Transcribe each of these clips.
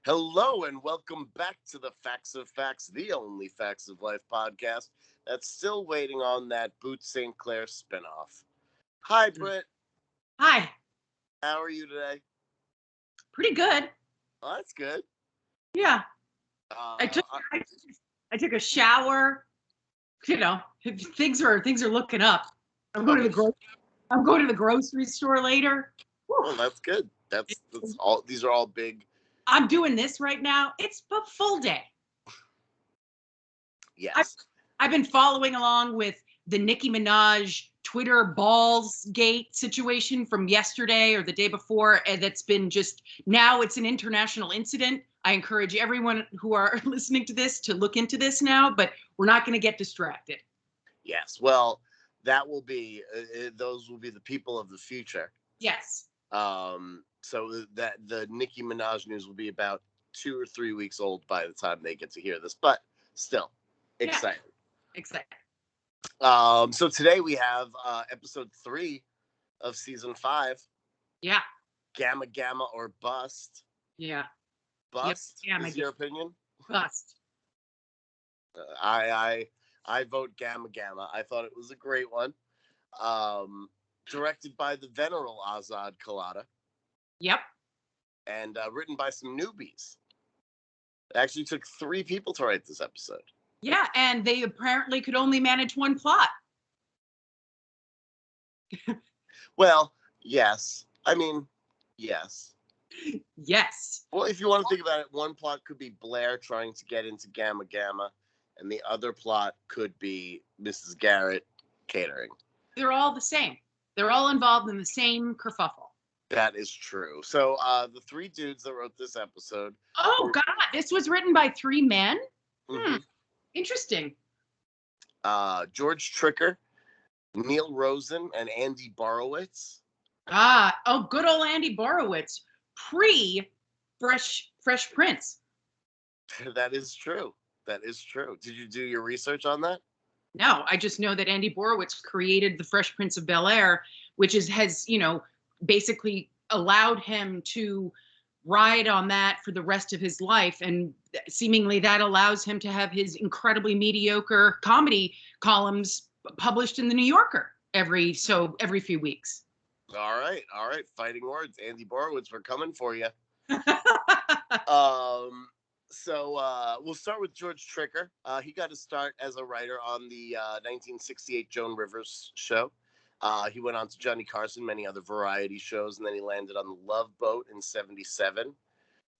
Hello and welcome back to the Facts of Facts, the only Facts of Life podcast that's still waiting on that Boots St. Clair spinoff. Hi, Britt. Hi. How are you today? Pretty good. Oh, that's good. Yeah. I took a shower. You know, things are looking up. I'm going to the grocery store later. Oh, that's good. That's all. These are all big. I'm doing this right now. It's a full day. Yes. I've been following along with the Nicki Minaj Twitter balls gate situation from yesterday or the day before, and that's been now it's an international incident. I encourage everyone who are listening to this to look into this now, but we're not going to get distracted. Yes. Well, that will be those will be the people of the future. Yes. So that the Nicki Minaj news will be about 2 or 3 weeks old by the time they get to hear this, but still exciting. Yeah. Exciting. So today we have episode 3 of season 5. Yeah. Gamma Gamma or Bust. Yeah. Bust is your opinion? Bust. I vote Gamma Gamma. I thought it was a great one. Directed by the venerable Azad Kalata. Yep. And written by some newbies. It actually took 3 people to write this episode. Yeah, and they apparently could only manage one plot. Well, yes. I mean, yes. Yes. Well, if you want to think about it, one plot could be Blair trying to get into Gamma Gamma, and the other plot could be Mrs. Garrett catering. They're all the same. They're all involved in the same kerfuffle. That is true. So the 3 dudes that wrote this episode. Oh, God. This was written by 3 men? Mm-hmm. Interesting. George Tricker, Neil Rosen, and Andy Borowitz. Good old Andy Borowitz. Fresh Prince. That is true. That is true. Did you do your research on that? No, I just know that Andy Borowitz created the Fresh Prince of Bel-Air, which has basically allowed him to ride on that for the rest of his life, and seemingly that allows him to have his incredibly mediocre comedy columns published in the New Yorker every few weeks. All right. Fighting words. Andy Borowitz, we're coming for you. So we'll start with George Tricker. He got his start as a writer on the 1968 Joan Rivers show. He went on to Johnny Carson, many other variety shows, and then he landed on The Love Boat in 1977.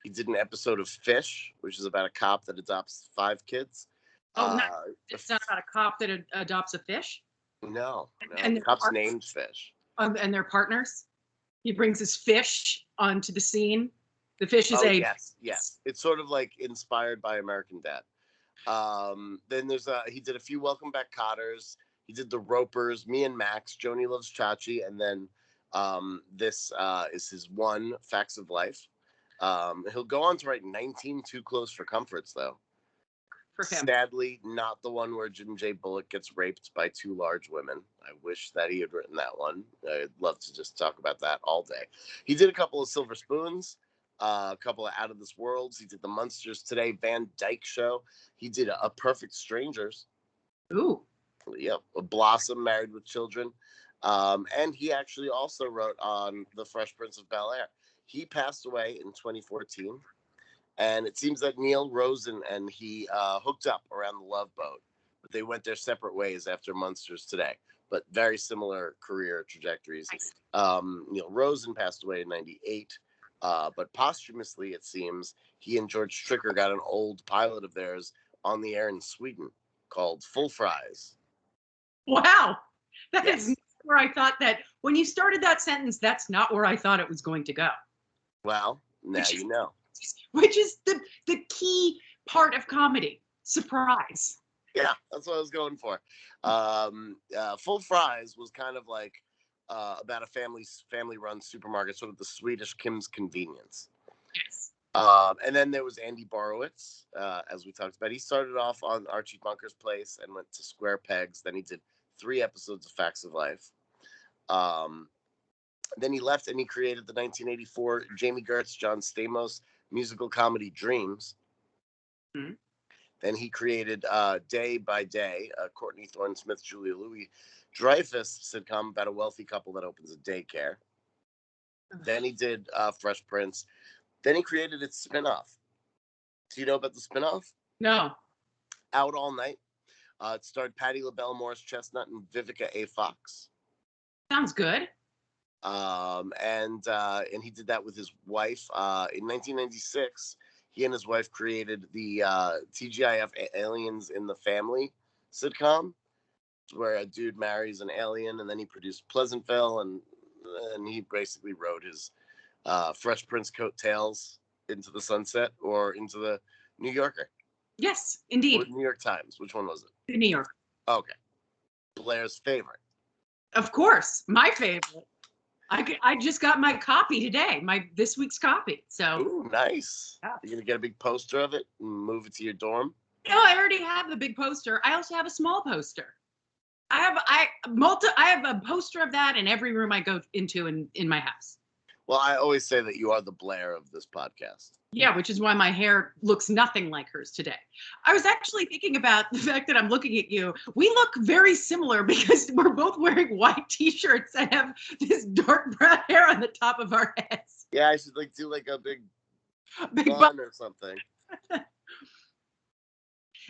He did an episode of Fish, which is about a cop that adopts 5 kids. No, it's not about a cop that adopts a fish? No. And the cop's named Fish. And they're partners? He brings his fish onto the scene. The fish is Yes. It's sort of like inspired by American Dad. Then he did a few Welcome Back Cotters. He did The Ropers, Me and Max, Joni Loves Chachi, and then this is his one Facts of Life. He'll go on to write 19 Too Close for Comforts, though. For him. Sadly, not the one where Jim J. Bullock gets raped by 2 large women. I wish that he had written that one. I'd love to just talk about that all day. He did a couple of Silver Spoons, a couple of Out of This Worlds. He did the Munsters Today Van Dyke Show. He did a Perfect Strangers. Ooh. Yep, a Blossom, Married with Children. And he actually also wrote on The Fresh Prince of Bel-Air. He passed away in 2014. And it seems that Neil Rosen and he hooked up around The Love Boat. But they went their separate ways after Munsters Today. But very similar career trajectories. Neil Rosen passed away in 1998. But posthumously, it seems, he and George Tricker got an old pilot of theirs on the air in Sweden called Full Fries. Wow. That is where I thought that when you started that sentence, that's not where I thought it was going to go. Well, now you know. Which is the key part of comedy. Surprise. Yeah, that's what I was going for. Full Fries was kind of like about a family-run supermarket, sort of the Swedish Kim's Convenience. Yes. And then there was Andy Borowitz, as we talked about. He started off on Archie Bunker's Place and went to Square Pegs. Then he did 3 episodes of Facts of Life. Then he left and he created the 1984 Jamie Gertz, John Stamos musical comedy Dreams. Mm-hmm. Then he created Day by Day, Courtney Thorne-Smith, Julia Louis-Dreyfus sitcom about a wealthy couple that opens a daycare. Then he did Fresh Prince. Then he created its spinoff. Do you know about the spinoff? No. Out All Night. It starred Patti LaBelle, Morris Chestnut, and Vivica A. Fox. Sounds good. And he did that with his wife. In 1996, he and his wife created the TGIF Aliens in the Family sitcom, where a dude marries an alien, and then he produced Pleasantville, and he basically rode his Fresh Prince coattails into the sunset or into the New Yorker. Yes, indeed. Or the New York Times. Which one was it? The New York. Okay. Blair's favorite. Of course, my favorite. I just got my copy today, this week's copy. So. Ooh, nice. Yeah. You're gonna get a big poster of it and move it to your dorm? No, I already have the big poster. I also have a small poster. I have a poster of that in every room I go into in my house. Well, I always say that you are the Blair of this podcast. Yeah, which is why my hair looks nothing like hers today. I was actually thinking about the fact that I'm looking at you. We look very similar because we're both wearing white t-shirts and have this dark brown hair on the top of our heads. Yeah, I should do a big bun or something.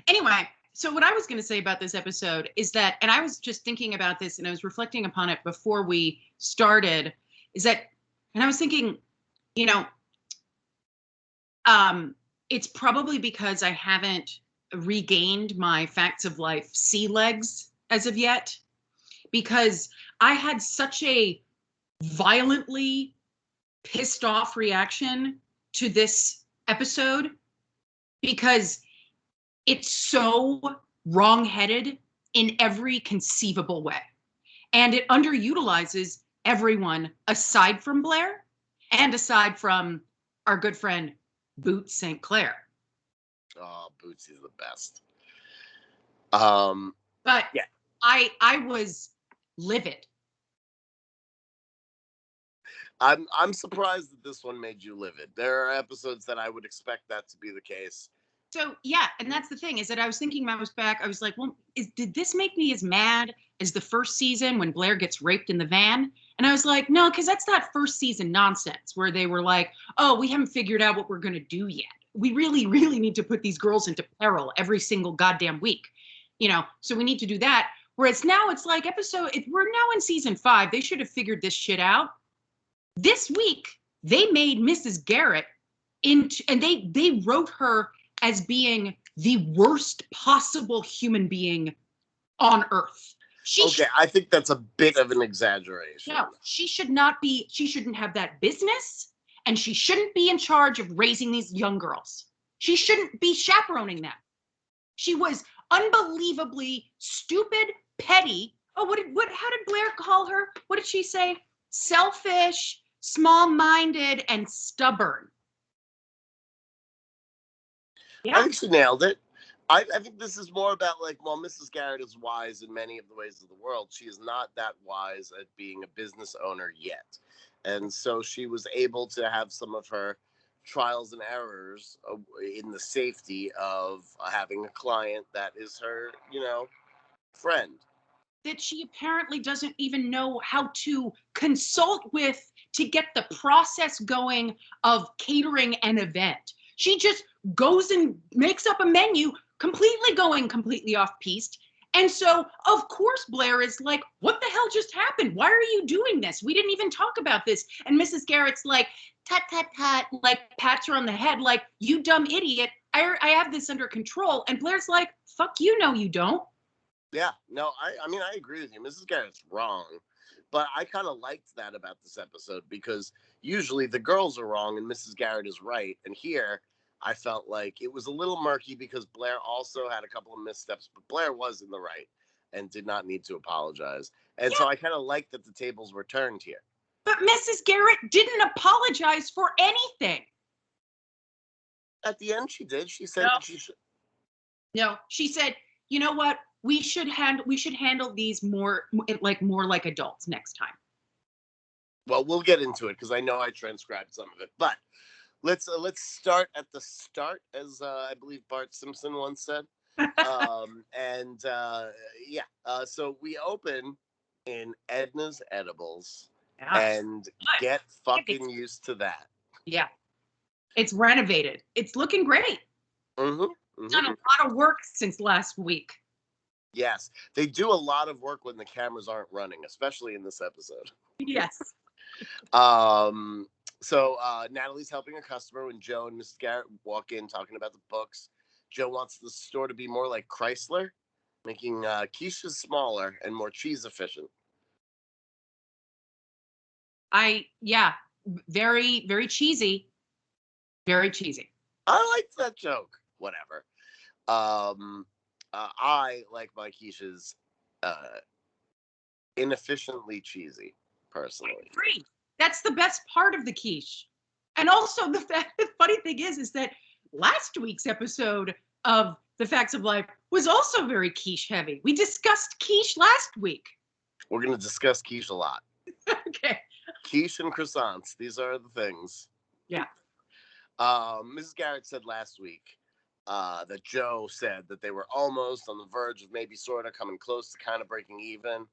Anyway, so what I was going to say about this episode is that, and I was just thinking about this and I was reflecting upon it before we started, is that, and I was thinking, it's probably because I haven't regained my Facts of Life sea legs as of yet, because I had such a violently pissed off reaction to this episode because it's so wrong-headed in every conceivable way. And it underutilizes everyone aside from Blair and aside from our good friend Boots St. Clair. Oh, Boots is the best. But yeah. I was livid. I'm surprised that this one made you livid. There are episodes that I would expect that to be the case. So yeah, and that's the thing, is that I was thinking when I was back, I was like, well, did this make me as mad as the first season when Blair gets raped in the van? And I was like, no, because that's that first season nonsense where they were like, oh, we haven't figured out what we're going to do yet. We really, really need to put these girls into peril every single goddamn week. So we need to do that. Whereas now it's like we're now in season 5. They should have figured this shit out. This week, they made Mrs. Garrett and they wrote her as being the worst possible human being on Earth. I think that's a bit of an exaggeration. No, she shouldn't have that business, and she shouldn't be in charge of raising these young girls. She shouldn't be chaperoning them. She was unbelievably stupid, petty. Oh, how did Blair call her? What did she say? Selfish, small-minded, and stubborn. Yeah. I think she nailed it. I think this is more about Mrs. Garrett is wise in many of the ways of the world. She is not that wise at being a business owner yet. And so she was able to have some of her trials and errors in the safety of having a client that is her, friend. That she apparently doesn't even know how to consult with to get the process going of catering an event. She just goes and makes up a menu completely off-piste. And so, of course, Blair is like, what the hell just happened? Why are you doing this? We didn't even talk about this. And Mrs. Garrett's like, tut, tut, tut, pats her on the head, like, you dumb idiot. I have this under control. And Blair's like, fuck you, no, you don't. Yeah, no, I agree with you. Mrs. Garrett's wrong. But I kind of liked that about this episode because usually the girls are wrong and Mrs. Garrett is right. And here, I felt like it was a little murky because Blair also had a couple of missteps, but Blair was in the right and did not need to apologize. And so I kind of liked that the tables were turned here. But Mrs. Garrett didn't apologize for anything. At the end, she did. She said that she should. No, she said, you know what? We should handle these more like adults next time. Well, we'll get into it because I know I transcribed some of it. But let's start at the start, as I believe Bart Simpson once said. And yeah, so we open in Edna's Edibles, Yeah. and get fucking used to that. Yeah. It's renovated. It's looking great. Done a lot of work since last week. Yes, they do a lot of work when the cameras aren't running, especially in this episode. Yes. So Natalie's helping a customer when Joe and Mrs. Garrett walk in talking about the books. Joe wants the store to be more like Chrysler, making quiches smaller and more cheese efficient. Yeah, very, very cheesy. Very cheesy. I liked that joke. Whatever. I like my quiches inefficiently cheesy, personally. I agree. That's the best part of the quiche. And also the funny thing is that last week's episode of The Facts of Life was also very quiche heavy. We discussed quiche last week. We're going to discuss quiche a lot. Okay. Quiche and croissants. These are the things. Yeah. Mrs. Garrett said last week that Joe said that they were almost on the verge of maybe sort of coming close to kind of breaking even.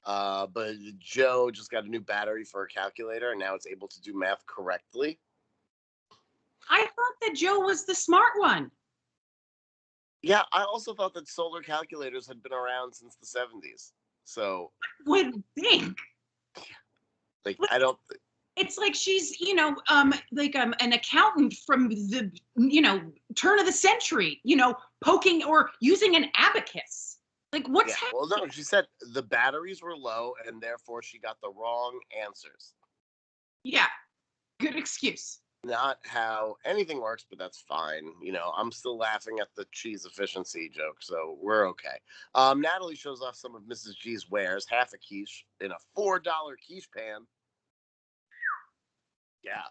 But Joe just got a new battery for a calculator, and now it's able to do math correctly. I thought that Joe was the smart one. Yeah, I also thought that solar calculators had been around since the 70s. So would think. Like, I don't. It's like she's, like an accountant from the, turn of the century, poking or using an abacus. Like, what's happening? Well, no, she said the batteries were low, and therefore she got the wrong answers. Yeah, good excuse. Not how anything works, but that's fine. I'm still laughing at the cheese efficiency joke, so we're okay. Natalie shows off some of Mrs. G's wares, half a quiche in a $4 quiche pan. Yeah.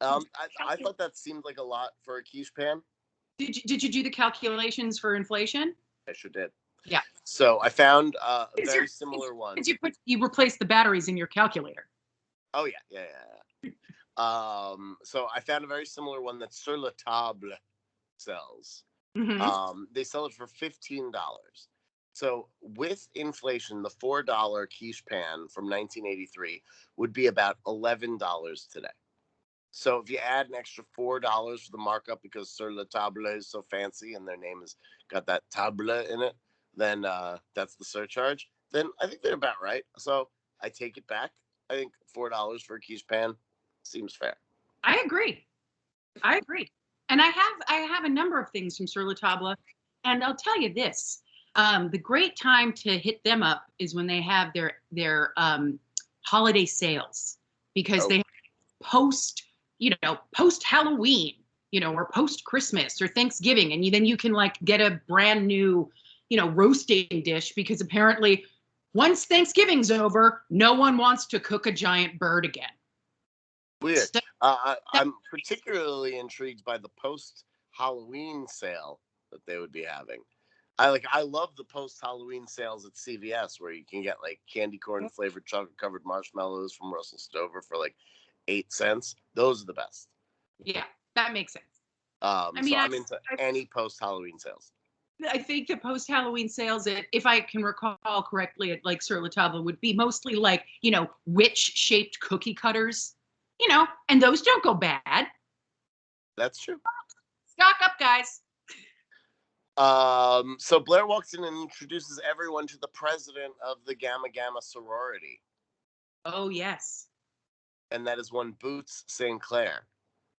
I thought that seemed like a lot for a quiche pan. Did you do the calculations for inflation? I sure did. Yeah. So I found a very similar one. You replaced the batteries in your calculator. Oh yeah. So I found a very similar one that Sur La Table sells. Mm-hmm. They sell it for $15. So with inflation, the $4 quiche pan from 1983 would be about $11 today. So if you add an extra $4 for the markup because Sur La Table is so fancy and their name has got that table in it, then that's the surcharge. Then I think they're about right. So I take it back. I think $4 for a quiche pan seems fair. I agree. And I have a number of things from Sur La Table, and I'll tell you this: the great time to hit them up is when they have their holiday sales, because they post Halloween, or post Christmas or Thanksgiving, and then you can get a brand new, roasting dish, because apparently once Thanksgiving's over, no one wants to cook a giant bird again. Weird. I'm particularly intrigued by the post-Halloween sale that they would be having. I love the post-Halloween sales at CVS where you can get candy corn flavored chocolate covered marshmallows from Russell Stover for 8 cents. Those are the best. Yeah, that makes sense. I'm into any post-Halloween sales. I think the post-Halloween sales, if I can recall correctly, at Sur La Table would be mostly witch-shaped cookie cutters, and those don't go bad. That's true. Stock up, guys. So Blair walks in and introduces everyone to the president of the Gamma Gamma sorority. Oh, yes. And that is one Boots St. Clair.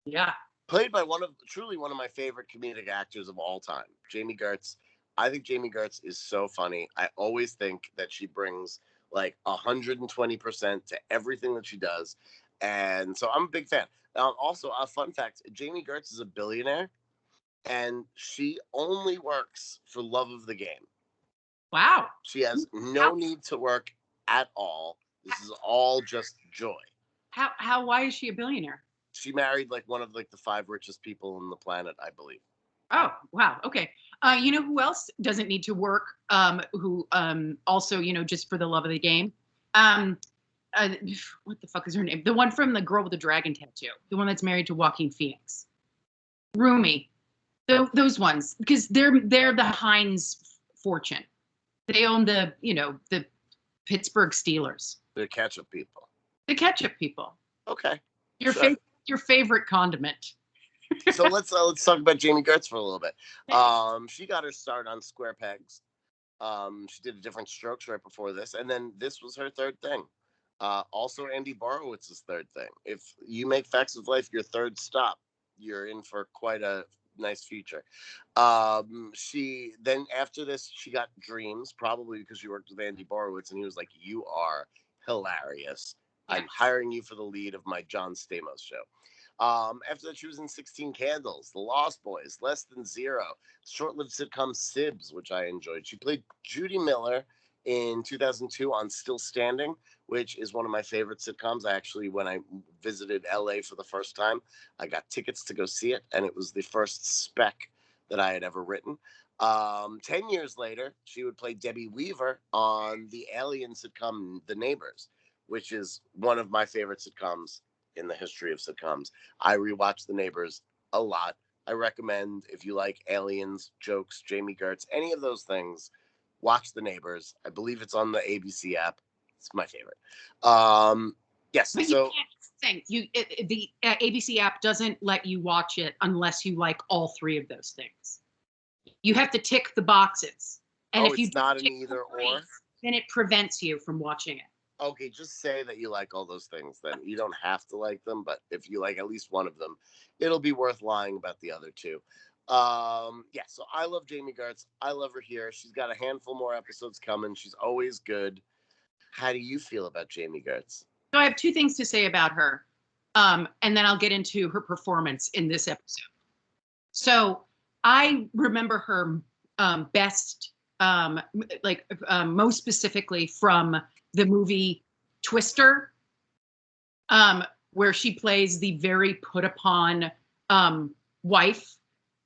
Yeah. Played by truly one of my favorite comedic actors of all time, Jamie Gertz. I think Jamie Gertz is so funny. I always think that she brings 120% to everything that she does. And so I'm a big fan. Also, a fun fact, Jamie Gertz is a billionaire, and she only works for love of the game. Wow. She has no need to work at all. This is all just joy. Why is she a billionaire? She married one of the 5 richest people on the planet, I believe. Oh, wow. Okay. You know who else doesn't need to work? Who also, just for the love of the game? what the fuck is her name? The one from The Girl with the Dragon Tattoo, the one that's married to Joaquin Phoenix. Rumi. Those ones, because they're the Heinz fortune. They own the Pittsburgh Steelers. They're ketchup people. The ketchup people. Okay. Your favorite condiment. So let's talk about Jamie Gertz for a little bit. She got her start on Square Pegs. She did a Different Strokes right before this, and then this was her third thing. Also, Andy Borowitz's third thing. If you make Facts of Life your third stop, you're in for quite a nice future. She then, after this, she got Dreams, probably because she worked with Andy Borowitz, and he was like, "You are hilarious. I'm hiring you for the lead of my John Stamos show." After that, she was in 16 Candles, The Lost Boys, Less Than Zero, short-lived sitcom Sibs, which I enjoyed. She played Judy Miller in 2002 on Still Standing, which is one of my favorite sitcoms. I actually, when I visited LA for the first time, I got tickets to go see it, and it was the first spec that I had ever written. 10 years later, she would play Debbie Weaver on the alien sitcom The Neighbors, which is one of my favorite sitcoms in the history of sitcoms. I rewatch The Neighbors a lot. I recommend, if you like aliens, jokes, Jamie Gertz, any of those things, watch The Neighbors. I believe it's on the ABC app. It's my favorite. Yes. But so you can't think. The ABC app doesn't let you watch it unless you like all three of those things. You have to tick the boxes. And if it's not an either or? Then it prevents you from watching it. Okay, just say that you like all those things then. You don't have to like them, but if you like at least one of them, it'll be worth lying about the other two. So I love Jamie Gertz. I love her here. She's got a handful more episodes coming. She's always good. How do you feel about Jamie Gertz? So I have two things to say about her, and then I'll get into her performance in this episode. So I remember her best, most specifically from the movie Twister, where she plays the very put upon wife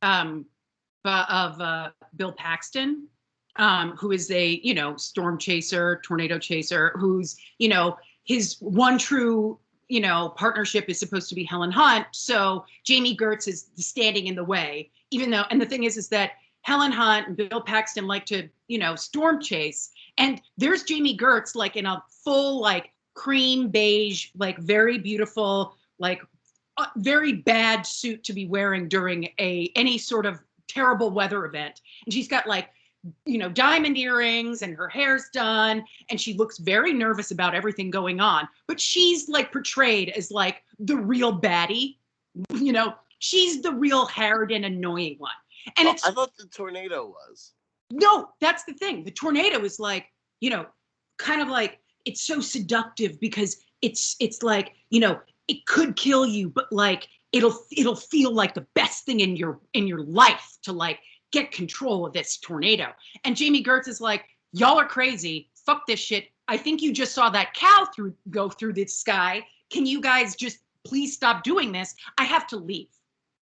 of Bill Paxton, who is a, storm chaser, tornado chaser, who's, his one true, partnership is supposed to be Helen Hunt. So Jamie Gertz is standing in the way, even though, and the thing is that Helen Hunt and Bill Paxton like to, storm chase. And there's Jamie Gertz, like in a full, like cream beige, like very beautiful, like very bad suit to be wearing during any sort of terrible weather event. And she's got like, diamond earrings and her hair's done. And she looks very nervous about everything going on. But she's like portrayed as like the real baddie. She's the real hard and annoying one. And I thought the tornado was. No, that's the thing. The tornado is like, kind of like, it's so seductive because it's like, it could kill you, but like it'll feel like the best thing in your life to like get control of this tornado. And Jamie Gertz is like, y'all are crazy. Fuck this shit. I think you just saw that cow go through the sky. Can you guys just please stop doing this? I have to leave.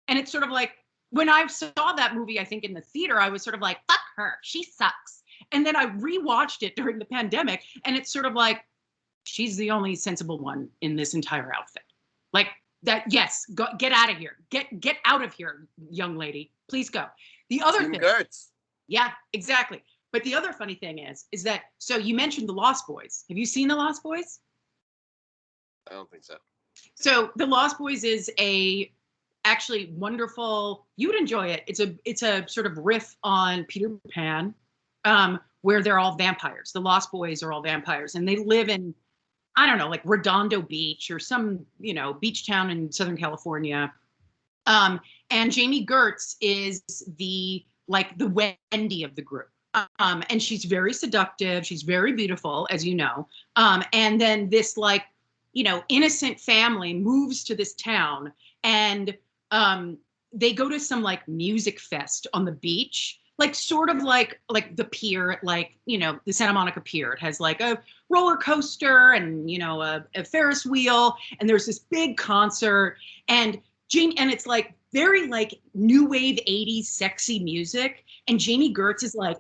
And it's sort of like, when I saw that movie, I think in the theater, I was sort of like, fuck her, she sucks. And then I rewatched it during the pandemic, and it's sort of like, she's the only sensible one in this entire outfit. Like that, yes, get out of here. Get out of here, young lady. Please go. The other thing. Gertz. Yeah, exactly. But the other funny thing is that, so you mentioned The Lost Boys. Have you seen The Lost Boys? I don't think so. So The Lost Boys is actually wonderful. You would enjoy it. It's a sort of riff on Peter Pan, where they're all vampires. The Lost Boys are all vampires, and they live in, I don't know, like Redondo Beach or some, beach town in Southern California. And Jamie Gertz is the Wendy of the group. And she's very seductive. She's very beautiful, as you know. And then this innocent family moves to this town, and they go to some like music fest on the beach, like sort of like the pier at the Santa Monica Pier. It has like a roller coaster and, a Ferris wheel, and there's this big concert, and it's like very like new wave 80s sexy music. And Jamie Gertz is like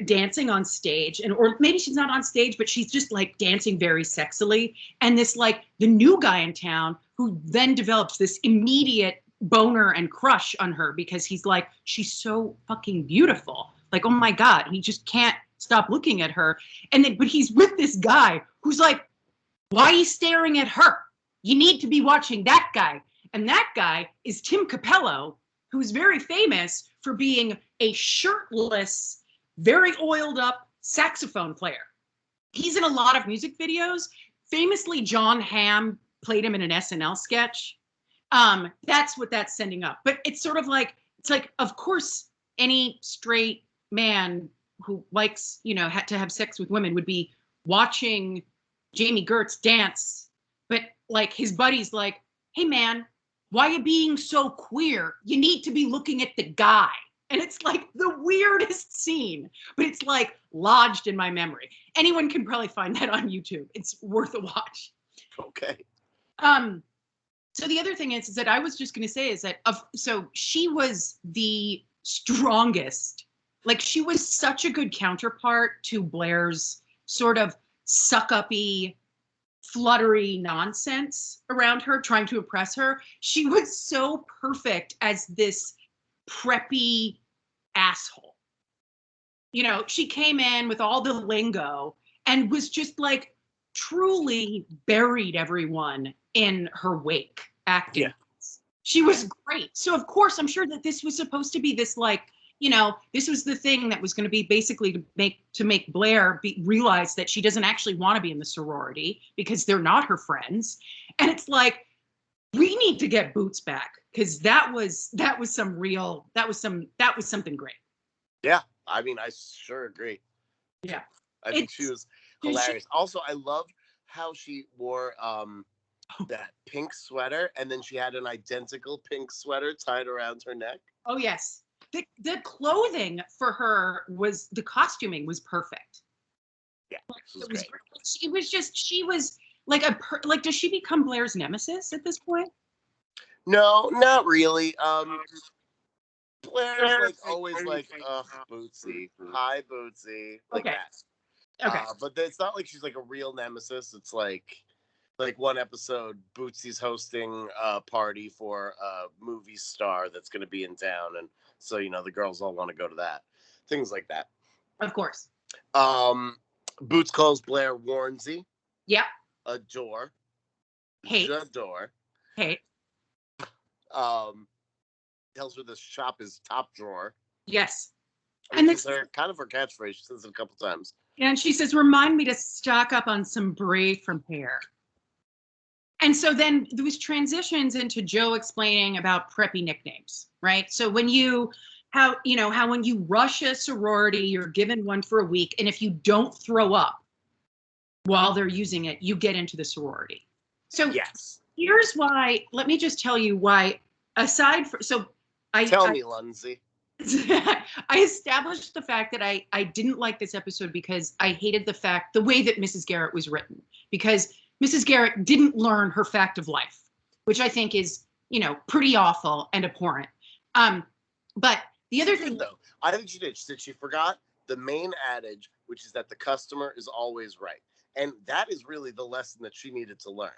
dancing on stage, and or maybe she's not on stage, but she's just like dancing very sexily. And this like the new guy in town who then develops this immediate boner and crush on her because he's like, she's so fucking beautiful. Like, oh my God, he just can't stop looking at her. And then, but he's with this guy who's like, why are you staring at her? You need to be watching that guy. And that guy is Tim Capello, who's very famous for being a shirtless, very oiled up saxophone player. He's in a lot of music videos. Famously, John Hamm played him in an SNL sketch. That's what that's sending up. But it's sort of like, it's like, of course, any straight man who likes, you know, had to have sex with women would be watching Jamie Gertz dance. But like his buddy's like, hey man, why are you being so queer? You need to be looking at the guy. And it's like the weirdest scene, but it's like lodged in my memory. Anyone can probably find that on YouTube. It's worth a watch. Okay. So the other thing is that I was just going to say is that so she was the strongest. Like she was such a good counterpart to Blair's sort of suck-uppy, fluttery nonsense around her, trying to impress her. She was so perfect as this preppy asshole. You know, she came in with all the lingo and was just like truly buried everyone in her wake acting. Yeah. She was great. So of course, I'm sure that this was supposed to be this like, you know, this was the thing that was going to be basically to make Blair realize that she doesn't actually want to be in the sorority because they're not her friends. And it's like, we need to get Boots back because that was something great. Yeah, I mean, I sure agree. Yeah, I think she was hilarious. Also, I love how she wore that pink sweater, and then she had an identical pink sweater tied around her neck. Oh yes. The clothing for her was, the costuming was perfect. Yeah, great. She was like like, does she become Blair's nemesis at this point? No, not really. Blair's like always like, ugh, Bootsy. Hi, Bootsy. Like okay. That. Okay. But it's not like she's like a real nemesis. It's like one episode, Bootsy's hosting a party for a movie star that's going to be in town. And so, you know, the girls all want to go to that. Things like that. Of course. Boots calls Blair Warnsy. Yeah. Adore. Hate. Adore. Hate. Tells her the shop is top drawer. Yes. And it's kind of her catchphrase. She says it a couple times. And she says, remind me to stock up on some brie from here. And so then there was transitions into Joe explaining about preppy nicknames, right? So when how when you rush a sorority, you're given one for a week. And if you don't throw up while they're using it, you get into the sorority. So yes, here's why, let me just tell you why, aside from, Tell me, Lindsay. I established the fact that I didn't like this episode because I hated the way that Mrs. Garrett was written, because Mrs. Garrett didn't learn her fact of life, which I think is, you know, pretty awful and abhorrent. But the other thing, though, I think she did. She said she forgot the main adage, which is that the customer is always right. And that is really the lesson that she needed to learn.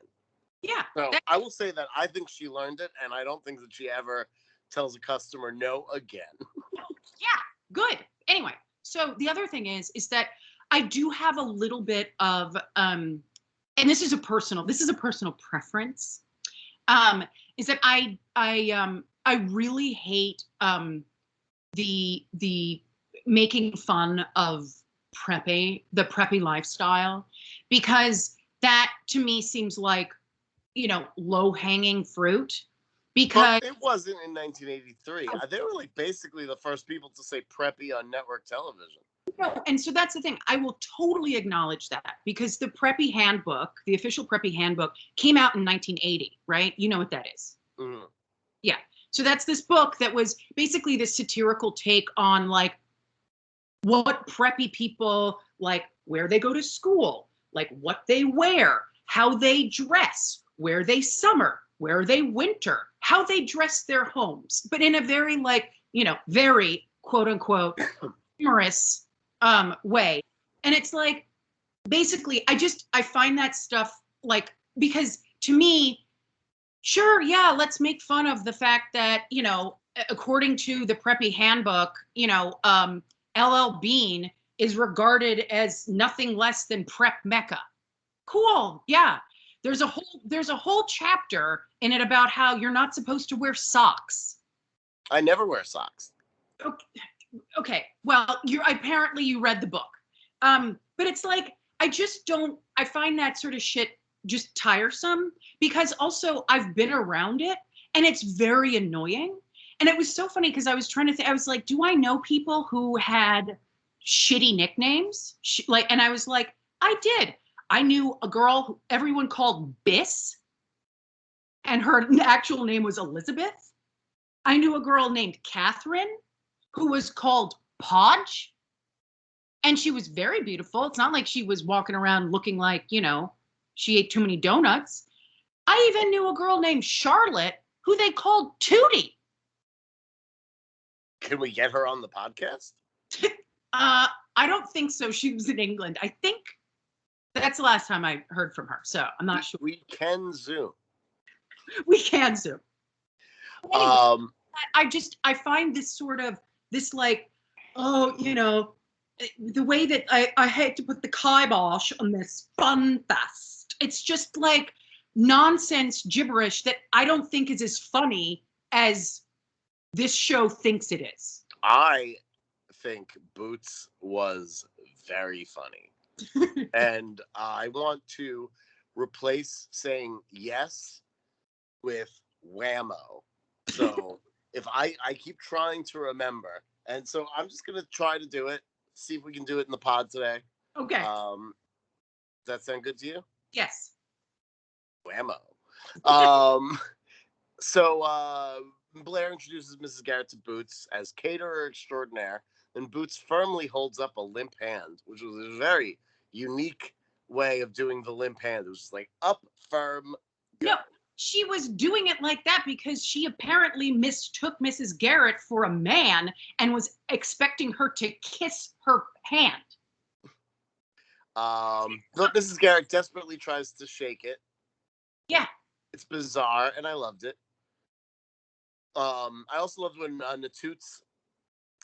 Yeah. So I will say that I think she learned it, and I don't think that she ever tells a customer no again. Yeah, good. Anyway, so the other thing is that I do have a little bit of, and this is a personal preference, is that I really hate the making fun of the preppy lifestyle, because that to me seems like, you know, low-hanging fruit. Because it wasn't in 1983. They were like basically the first people to say preppy on network television. No, and so that's the thing. I will totally acknowledge that, because the Preppy Handbook, the official Preppy Handbook, came out in 1980, right? You know what that is. Mm-hmm. Yeah. So that's this book that was basically this satirical take on like what preppy people, like where they go to school, like what they wear, how they dress, where they summer, where they winter, how they dress their homes, but in a very like, you know, very quote unquote humorous way. And it's like, basically, I find that stuff like, because to me, sure, yeah, let's make fun of the fact that, according to the Preppy Handbook, LL Bean is regarded as nothing less than prep mecca. Cool, yeah. There's a whole chapter in it about how you're not supposed to wear socks. I never wear socks. Okay. Well, you read the book. But it's like, I find that sort of shit just tiresome, because also I've been around it and it's very annoying. And it was so funny because I was trying to think, I was like, do I know people who had shitty nicknames? And I was like, I did. I knew a girl who everyone called Biss, and her actual name was Elizabeth. I knew a girl named Catherine who was called Podge, and she was very beautiful. It's not like she was walking around looking like, she ate too many donuts. I even knew a girl named Charlotte who they called Tootie. Can we get her on the podcast? I don't think so. She was in England. I think that's the last time I heard from her. So I'm not sure. We can Zoom. We can Zoom. Anyway, I find this like, the way that I hate to put the kibosh on this fun fest. It's just like nonsense gibberish that I don't think is as funny as this show thinks it is. I think Boots was very funny. And I want to replace saying yes with whammo. So if I keep trying to remember, and so I'm just going to try to do it, see if we can do it in the pod today. Okay. Does that sound good to you? Yes. Whammo. So Blair introduces Mrs. Garrett to Boots as caterer extraordinaire, and Boots firmly holds up a limp hand, which was a very unique way of doing the limp hand. It was just like up, firm, go. No, she was doing it like that because she apparently mistook Mrs. Garrett for a man and was expecting her to kiss her hand. But Mrs. Garrett desperately tries to shake it. Yeah. It's bizarre, and I loved it. I also loved when Natoots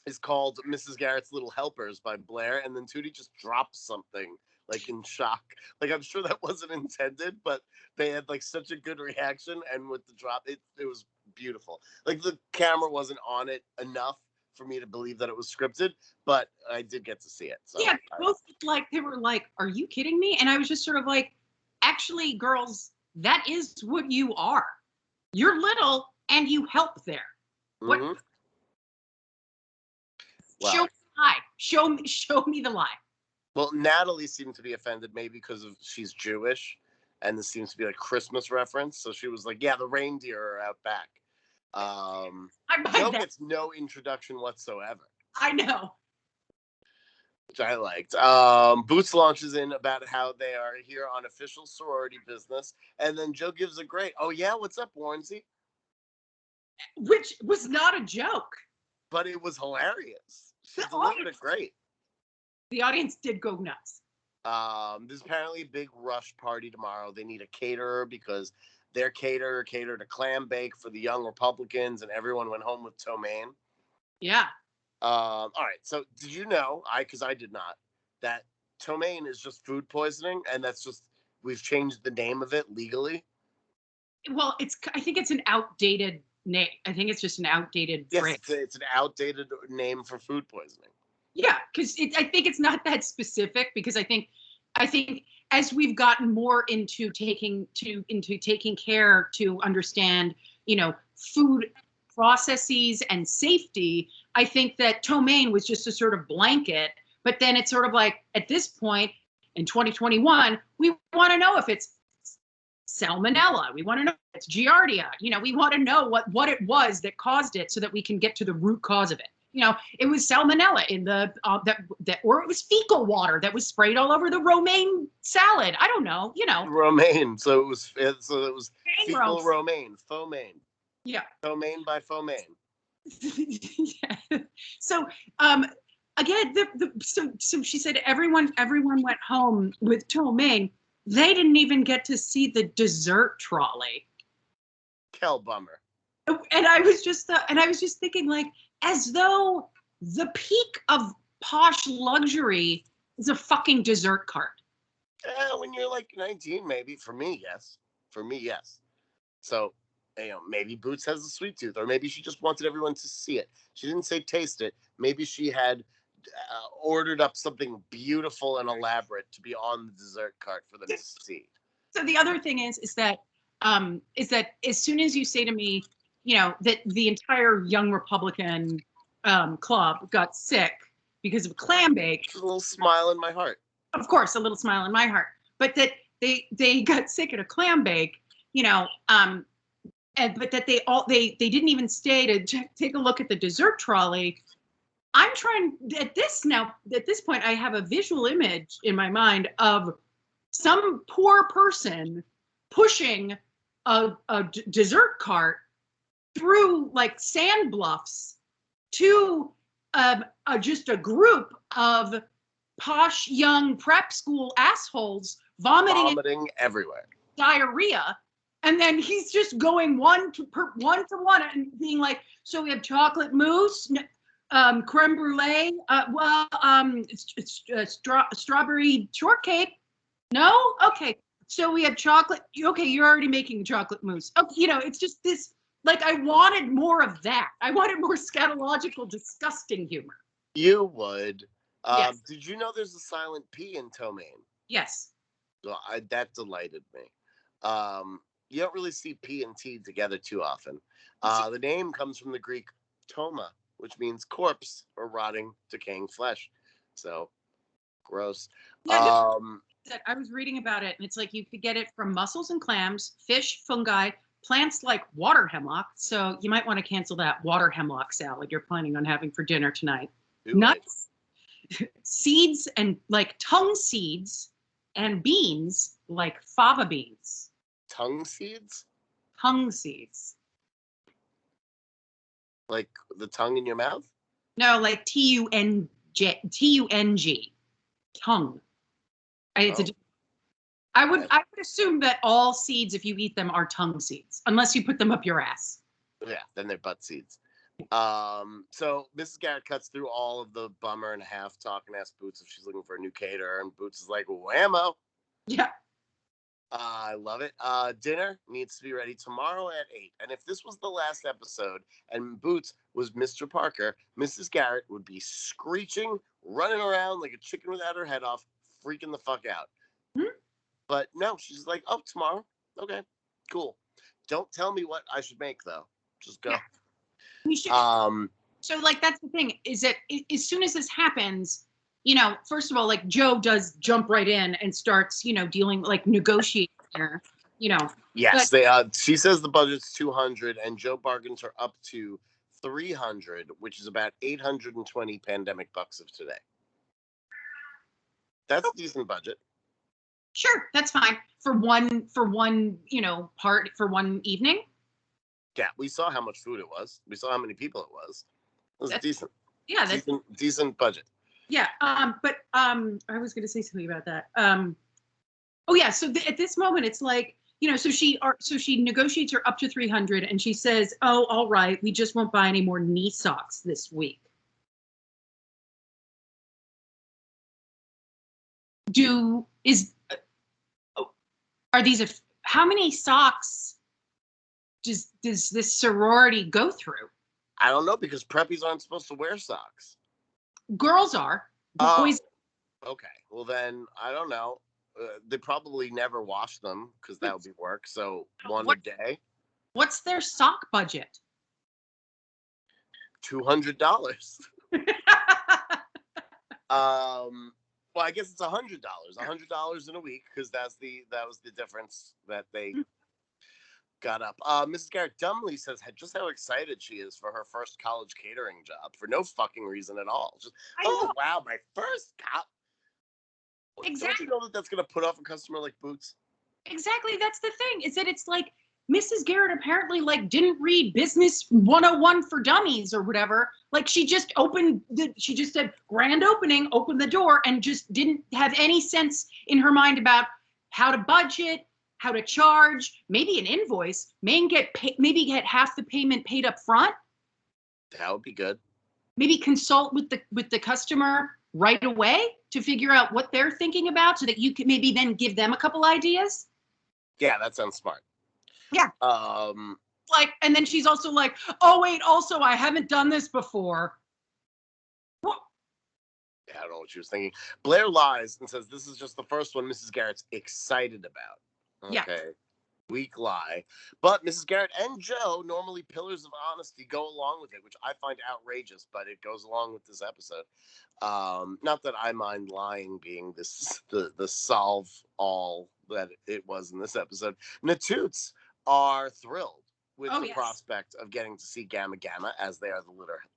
is called Mrs. Garrett's Little Helpers by Blair, and then Tootie just drops something, like in shock. Like, I'm sure that wasn't intended, but they had like such a good reaction, and with the drop, it was beautiful. Like, the camera wasn't on it enough for me to believe that it was scripted, but I did get to see it. So yeah, both they were like, "Are you kidding me?" And I was just sort of like, "Actually, girls, that is what you are. You're little and you help there. What?" Mm-hmm. Wow. Show me the lie. Show me the lie. Well, Natalie seemed to be offended maybe because she's Jewish, and this seems to be like Christmas reference. So she was like, "Yeah, the reindeer are out back." Joe gets no introduction whatsoever. I know. Which I liked. Boots launches in about how they are here on official sorority business, and then Joe gives a great, "Oh yeah, what's up, Warrensy?" Which was not a joke. But it was hilarious. She delivered it great. The audience did go nuts. There's apparently a big rush party tomorrow. They need a caterer because their caterer catered a clam bake for the young Republicans, and everyone went home with ptomaine. Yeah. All right. So did you know, because I did not, that ptomaine is just food poisoning, and that's just, we've changed the name of it legally? Well, I think it's an outdated name. I think it's just an outdated phrase. Yes, it's an outdated name for food poisoning. Yeah, because I think it's not that specific, because I think as we've gotten more into taking care to understand, food processes and safety, I think that ptomaine was just a sort of blanket. But then it's sort of like, at this point in 2021, we want to know if it's salmonella. We want to know if it's giardia. We want to know what it was that caused it, so that we can get to the root cause of it. It was salmonella in the or it was fecal water that was sprayed all over the romaine salad. I don't know. Romaine. So it was fecal romaine, fomaine. Yeah. Ptomaine by fomaine. Yeah. So again, so she said everyone went home with to mein. They didn't even get to see the dessert trolley. Kel bummer. And I was just thinking, like, as though the peak of posh luxury is a fucking dessert cart. When you're like 19, maybe. For me, yes. So, maybe Boots has a sweet tooth, or maybe she just wanted everyone to see it. She didn't say taste it. Maybe she had ordered up something beautiful and elaborate to be on the dessert cart for them to see. So the other thing is that as soon as you say to me, that the entire Young Republican club got sick because of clam bake, a little smile in my heart. Of course, a little smile in my heart. But that they got sick at a clam bake, but that they didn't even stay to take a look at the dessert trolley. I'm trying at this point, I have a visual image in my mind of some poor person pushing a dessert cart through like sand bluffs to just a group of posh young prep school assholes vomiting everywhere, diarrhea, and then he's just going one to one and being like, so we have chocolate mousse, creme brulee, strawberry shortcake. No, okay. So we have chocolate. Okay, you're already making chocolate mousse. Okay, it's just this. Like, I wanted more of that. I wanted more scatological, disgusting humor. You would. Yes. Did you know there's a silent P in Ptomaine? Yes. So that delighted me. You don't really see P and T together too often. The name comes from the Greek toma, which means corpse or rotting, decaying flesh. So, gross. Yeah, I was reading about it, and it's like you could get it from mussels and clams, fish, fungi, plants like water hemlock. So you might want to cancel that water hemlock salad you're planning on having for dinner tonight. Nuts, seeds, and like tongue seeds, and beans like fava beans. Tongue seeds? Tongue seeds. Like the tongue in your mouth? No, like T-U-N-G. Tongue. I would assume that all seeds, if you eat them, are tongue seeds, unless you put them up your ass. Yeah, then they're butt seeds. So Mrs. Garrett cuts through all of the bummer and a half talk and asks Boots if she's looking for a new caterer, and Boots is like, whammo. Yeah. I love it. Dinner needs to be ready tomorrow at 8. And if this was the last episode and Boots was Mr. Parker, Mrs. Garrett would be screeching, running around like a chicken without her head off, freaking the fuck out. Hmm? But no, she's like, oh, tomorrow. Okay, cool. Don't tell me what I should make, though. Just go. Yeah. We should. So, like, that's the thing, is that as soon as this happens, first of all, like, Joe does jump right in and starts, dealing, like, negotiating here, Yes, she says the budget's 200, and Joe bargains her up to 300, which is about 820 pandemic bucks of today. That's a decent budget. Sure, that's fine for one part for one evening. Yeah, we saw how much food it was. We saw how many people it was. It was decent. Yeah, that's decent budget. Yeah, but I was going to say something about that. Oh yeah, so at this moment it's like, so she negotiates her up to 300, and she says, "Oh, all right, we just won't buy any more knee socks this week." Are these how many socks does this sorority go through? I don't know, because preppies aren't supposed to wear socks. Girls are. Boys. Okay. Well, then I don't know. They probably never wash them because that would be work. So one a day. What's their sock budget? $200. Well, I guess it's $100. $100 in a week, because that was the difference that they got up. Mrs. Garrett dumbly says just how excited she is for her first college catering job for no fucking reason at all. Just, wow, my first cop. Exactly. Don't you know that's going to put off a customer like Boots? Exactly. That's the thing, is that it's like Mrs. Garrett apparently like didn't read Business 101 for Dummies or whatever. Like she just she just said grand opening, opened the door, and just didn't have any sense in her mind about how to budget, how to charge, maybe an invoice, maybe get half the payment paid up front. That would be good. Maybe consult with the customer right away to figure out what they're thinking about so that you can maybe then give them a couple ideas. Yeah, that sounds smart. Yeah. Like, and then she's also like, oh wait, also I haven't done this before. What? Yeah, I don't know what she was thinking. Blair lies and says this is just the first one Mrs. Garrett's excited about. Okay. Yeah. Weak lie. But Mrs. Garrett and Joe, normally pillars of honesty, go along with it, which I find outrageous, but it goes along with this episode. Not that I mind lying being the solve all that it was in this episode. Natoots are thrilled with the prospect of getting to see Gamma Gamma, as they are the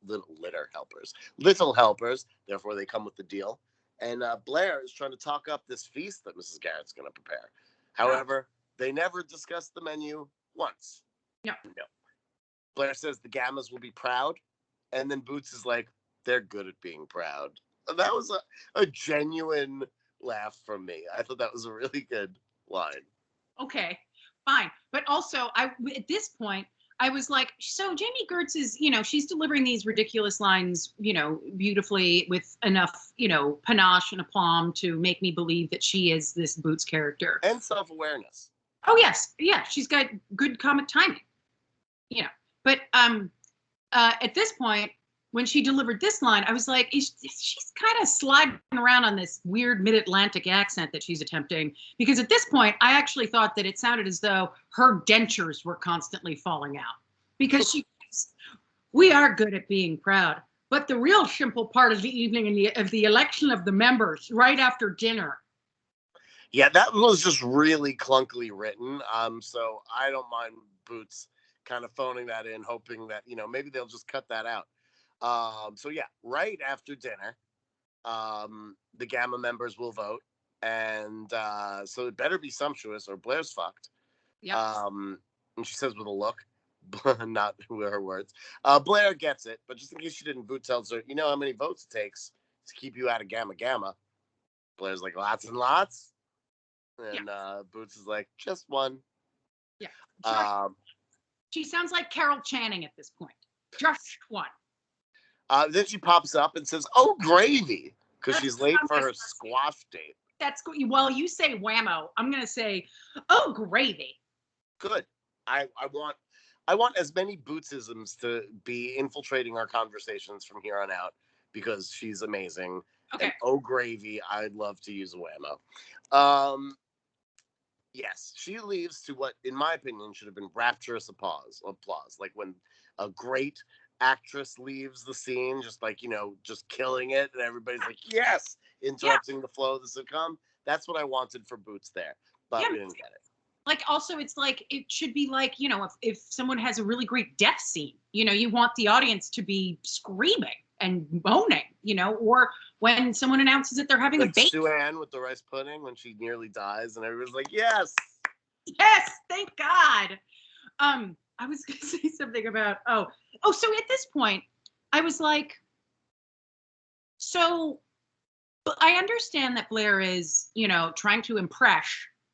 little helpers. Therefore, they come with the deal. And Blair is trying to talk up this feast that Mrs. Garrett's going to prepare. However, they never discuss the menu once. No. Blair says the Gammas will be proud, and then Boots is like, they're good at being proud. And that was a genuine laugh from me. I thought that was a really good line. Okay, fine. But also, at this point, I was like, so Jamie Gertz is, she's delivering these ridiculous lines, beautifully with enough, panache and aplomb to make me believe that she is this Boots character. And self-awareness. Oh, yes. Yeah, she's got good comic timing. But at this point, when she delivered this line, I was like, she's kind of sliding around on this weird mid-Atlantic accent that she's attempting. Because at this point, I actually thought that it sounded as though her dentures were constantly falling out. Because we are good at being proud. But the real simple part of the evening of the election of the members, right after dinner. Yeah, that was just really clunkily written. So I don't mind Boots kind of phoning that in, hoping that, maybe they'll just cut that out. So yeah, right after dinner, the Gamma members will vote. And so it better be sumptuous or Blair's fucked. Yep. And she says with a look, not her words. Blair gets it, but just in case she didn't, Boots tells her, you know how many votes it takes to keep you out of Gamma Gamma? Blair's like, lots and lots. And Boots is like, just one. Yeah. She sounds like Carol Channing at this point. Just one. Then she pops up and says, oh, gravy, because she's late for her squash date. That's good. Well, you say whammo. I'm going to say, oh, gravy. Good. I want as many Bootsisms to be infiltrating our conversations from here on out, because she's amazing. Okay. And oh, gravy, I'd love to use a whammo. Yes, she leaves to what, in my opinion, should have been rapturous applause. Like when a great actress leaves the scene, just like, just killing it, and everybody's like, yes, interrupting the flow of the sitcom. That's what I wanted for Boots there, but we didn't get it. Like, also, it's like, it should be like, if someone has a really great death scene, you want the audience to be screaming and moaning, or when someone announces that they're having a baby. Sue Ann with the rice pudding when she nearly dies, and everyone's like, yes, thank God. I was gonna say something about so at this point I was like, so I understand that Blair is trying to impress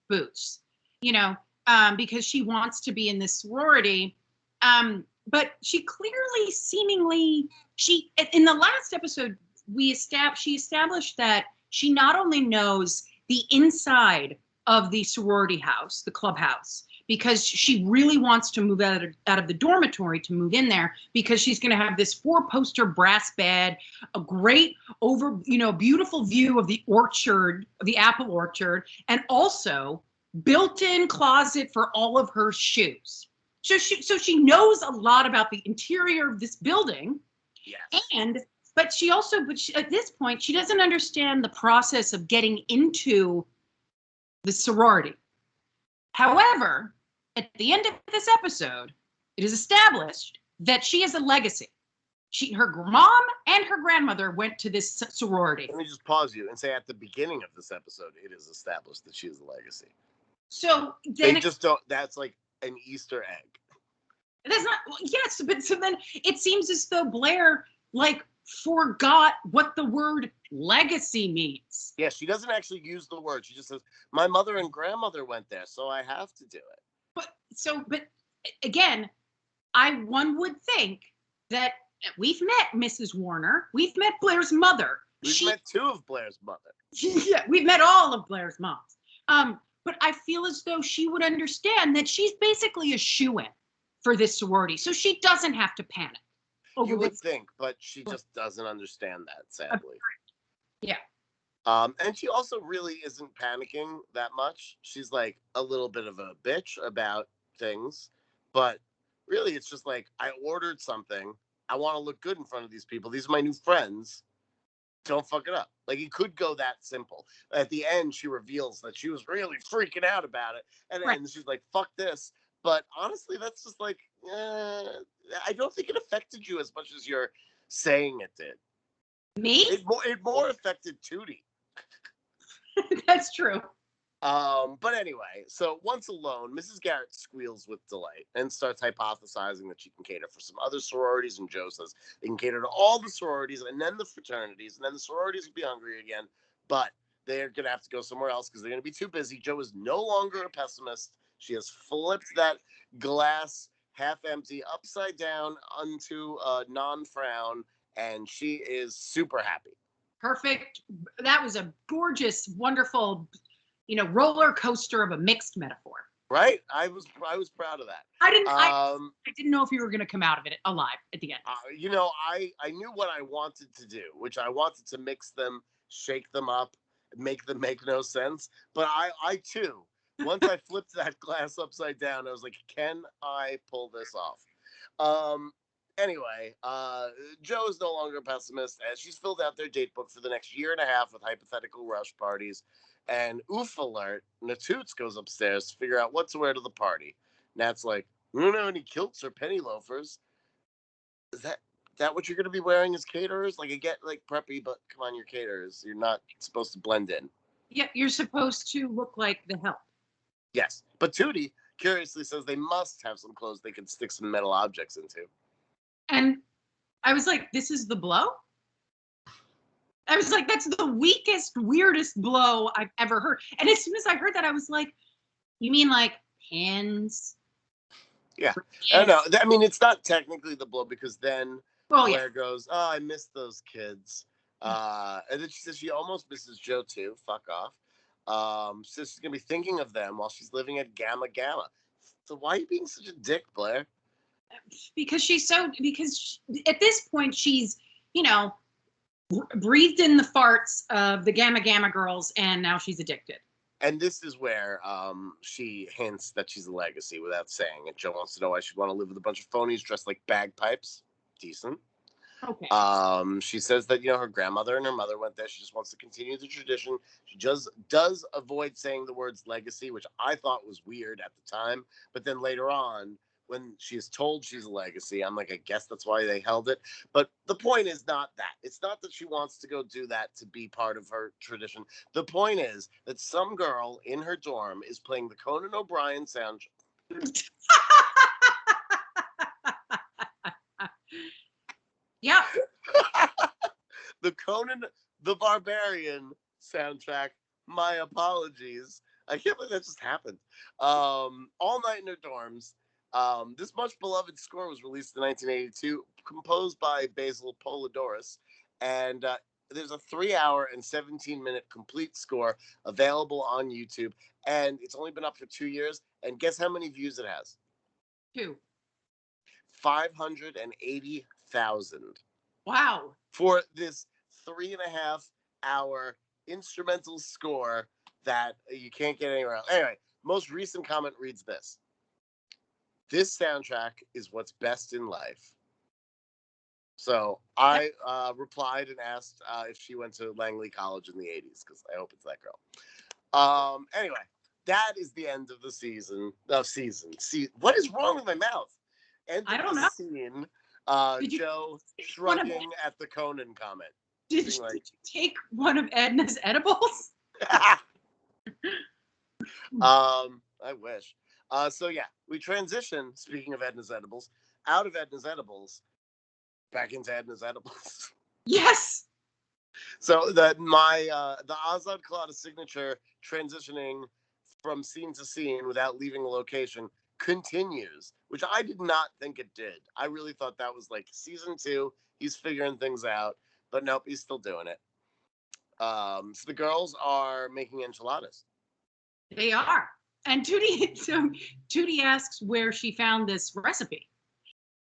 Boots, because she wants to be in this sorority, but she clearly in the last episode she established that she not only knows the inside of the sorority house, the clubhouse, because she really wants to move out of the dormitory to move in there, because she's going to have this 4-poster brass bed, a great beautiful view of the orchard, the apple orchard, and also built-in closet for all of her shoes. So she knows a lot about the interior of this building. Yes. But at this point, she doesn't understand the process of getting into the sorority. However, at the end of this episode, it is established that she has a legacy. Her mom and her grandmother went to this sorority. Let me just pause you and say at the beginning of this episode, it is established that she has a legacy. So then they just don't. That's like an Easter egg. That's not, yes, but so then it seems as though Blair, like, forgot what the word legacy means. Yeah, she doesn't actually use the word. She just says, my mother and grandmother went there, so I have to do it. But again, one would think that we've met Mrs. Warner. We've met Blair's mother. We've met two of Blair's mother. Yeah, we've met all of Blair's moms. But I feel as though she would understand that she's basically a shoo-in for this sorority, so she doesn't have to panic. You would think, but she just doesn't understand that, sadly. Yeah. And she also really isn't panicking that much. She's like a little bit of a bitch about things, but really it's just like, I ordered something. I want to look good in front of these people. These are my new friends. Don't fuck it up. Like, it could go that simple. At the end, she reveals that she was really freaking out about it. And she's like, fuck this. But honestly, that's just like, I don't think it affected you as much as you're saying it did. Me? It more affected Tootie. That's true. But anyway, so once alone, Mrs. Garrett squeals with delight and starts hypothesizing that she can cater for some other sororities, and Joe says they can cater to all the sororities and then the fraternities, and then the sororities will be hungry again, but they're going to have to go somewhere else because they're going to be too busy. Joe is no longer a pessimist. She has flipped that glass half empty upside down onto a non-frown, and she is super happy. Perfect. That was a gorgeous, wonderful, roller coaster of a mixed metaphor. Right? I was proud of that. I didn't know if you were going to come out of it alive at the end. I knew what I wanted to do, which I wanted to mix them, shake them up, make them make no sense. But I too, once I flipped that glass upside down, I was like, can I pull this off? Anyway, Joe is no longer a pessimist, as she's filled out their date book for the next year and a half with hypothetical rush parties. And oof alert, Natoots goes upstairs to figure out what to wear to the party. Nat's like, we don't know any kilts or penny loafers. Is that what you're going to be wearing as caterers? Like, I get like preppy, but come on, you're caterers. You're not supposed to blend in. Yeah, you're supposed to look like the help. Yes, but Tootie curiously says they must have some clothes they can stick some metal objects into. And I was like, this is the blow? I was like, that's the weakest, weirdest blow I've ever heard. And as soon as I heard that, I was like, you mean like pins? Yeah. I don't know. I mean, it's not technically the blow, because then Blair goes, oh, I miss those kids. And then she says she almost misses Joe too. Fuck off. So she's going to be thinking of them while she's living at Gamma Gamma. So why are you being such a dick, Blair? Because at this point she's, breathed in the farts of the Gamma Gamma girls, and now she's addicted. And this is where she hints that she's a legacy without saying it. Joe wants to know why she'd want to live with a bunch of phonies dressed like bagpipes. Decent. Okay. She says that, her grandmother and her mother went there. She just wants to continue the tradition. She just does avoid saying the words legacy, which I thought was weird at the time. But then later on, when she is told she's a legacy, I'm like, I guess that's why they held it. But the point is not that. It's not that she wants to go do that to be part of her tradition. The point is that some girl in her dorm is playing the Conan O'Brien soundtrack. Yeah. The Conan the Barbarian soundtrack. My apologies. I can't believe that just happened. All night in her dorms. This much beloved score was released in 1982, composed by Basil Polidorus, and there's a 3-hour and 17-minute complete score available on YouTube, and it's only been up for 2 years. And guess how many views it has? 2. 580,000. Wow. For this 3.5-hour instrumental score that you can't get anywhere else. Anyway, most recent comment reads this. This soundtrack is what's best in life. So I replied and asked if she went to Langley College in the 80s, because I hope it's that girl. Anyway, that is the end of the season. What is wrong with my mouth? I don't know. Scene, Joe shrugging at the Conan comment. Did you take one of Edna's edibles? I wish. So yeah, we transition. Speaking of Edna's edibles, out of Edna's edibles, back into Edna's edibles. Yes. So the Azad Colada signature transitioning from scene to scene without leaving a location continues, which I did not think it did. I really thought that was like season 2. He's figuring things out, but nope, he's still doing it. So the girls are making enchiladas. They are. And Tootie asks where she found this recipe.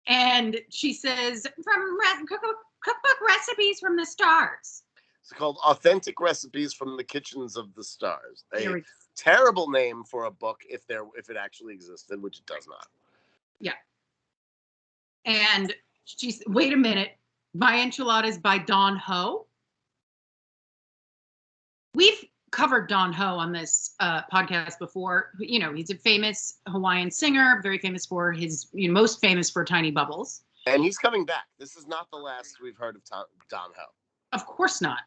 And she says, from cookbook recipes from the stars. It's called Authentic Recipes from the Kitchens of the Stars. A terrible name for a book if it actually existed, which it does not. Yeah. And she's, wait a minute, My Enchiladas by Don Ho. We've covered Don Ho on this podcast before. You know, he's a famous Hawaiian singer, very famous for his, most famous for Tiny Bubbles. And he's coming back. This is not the last we've heard of Don Ho. Of course not.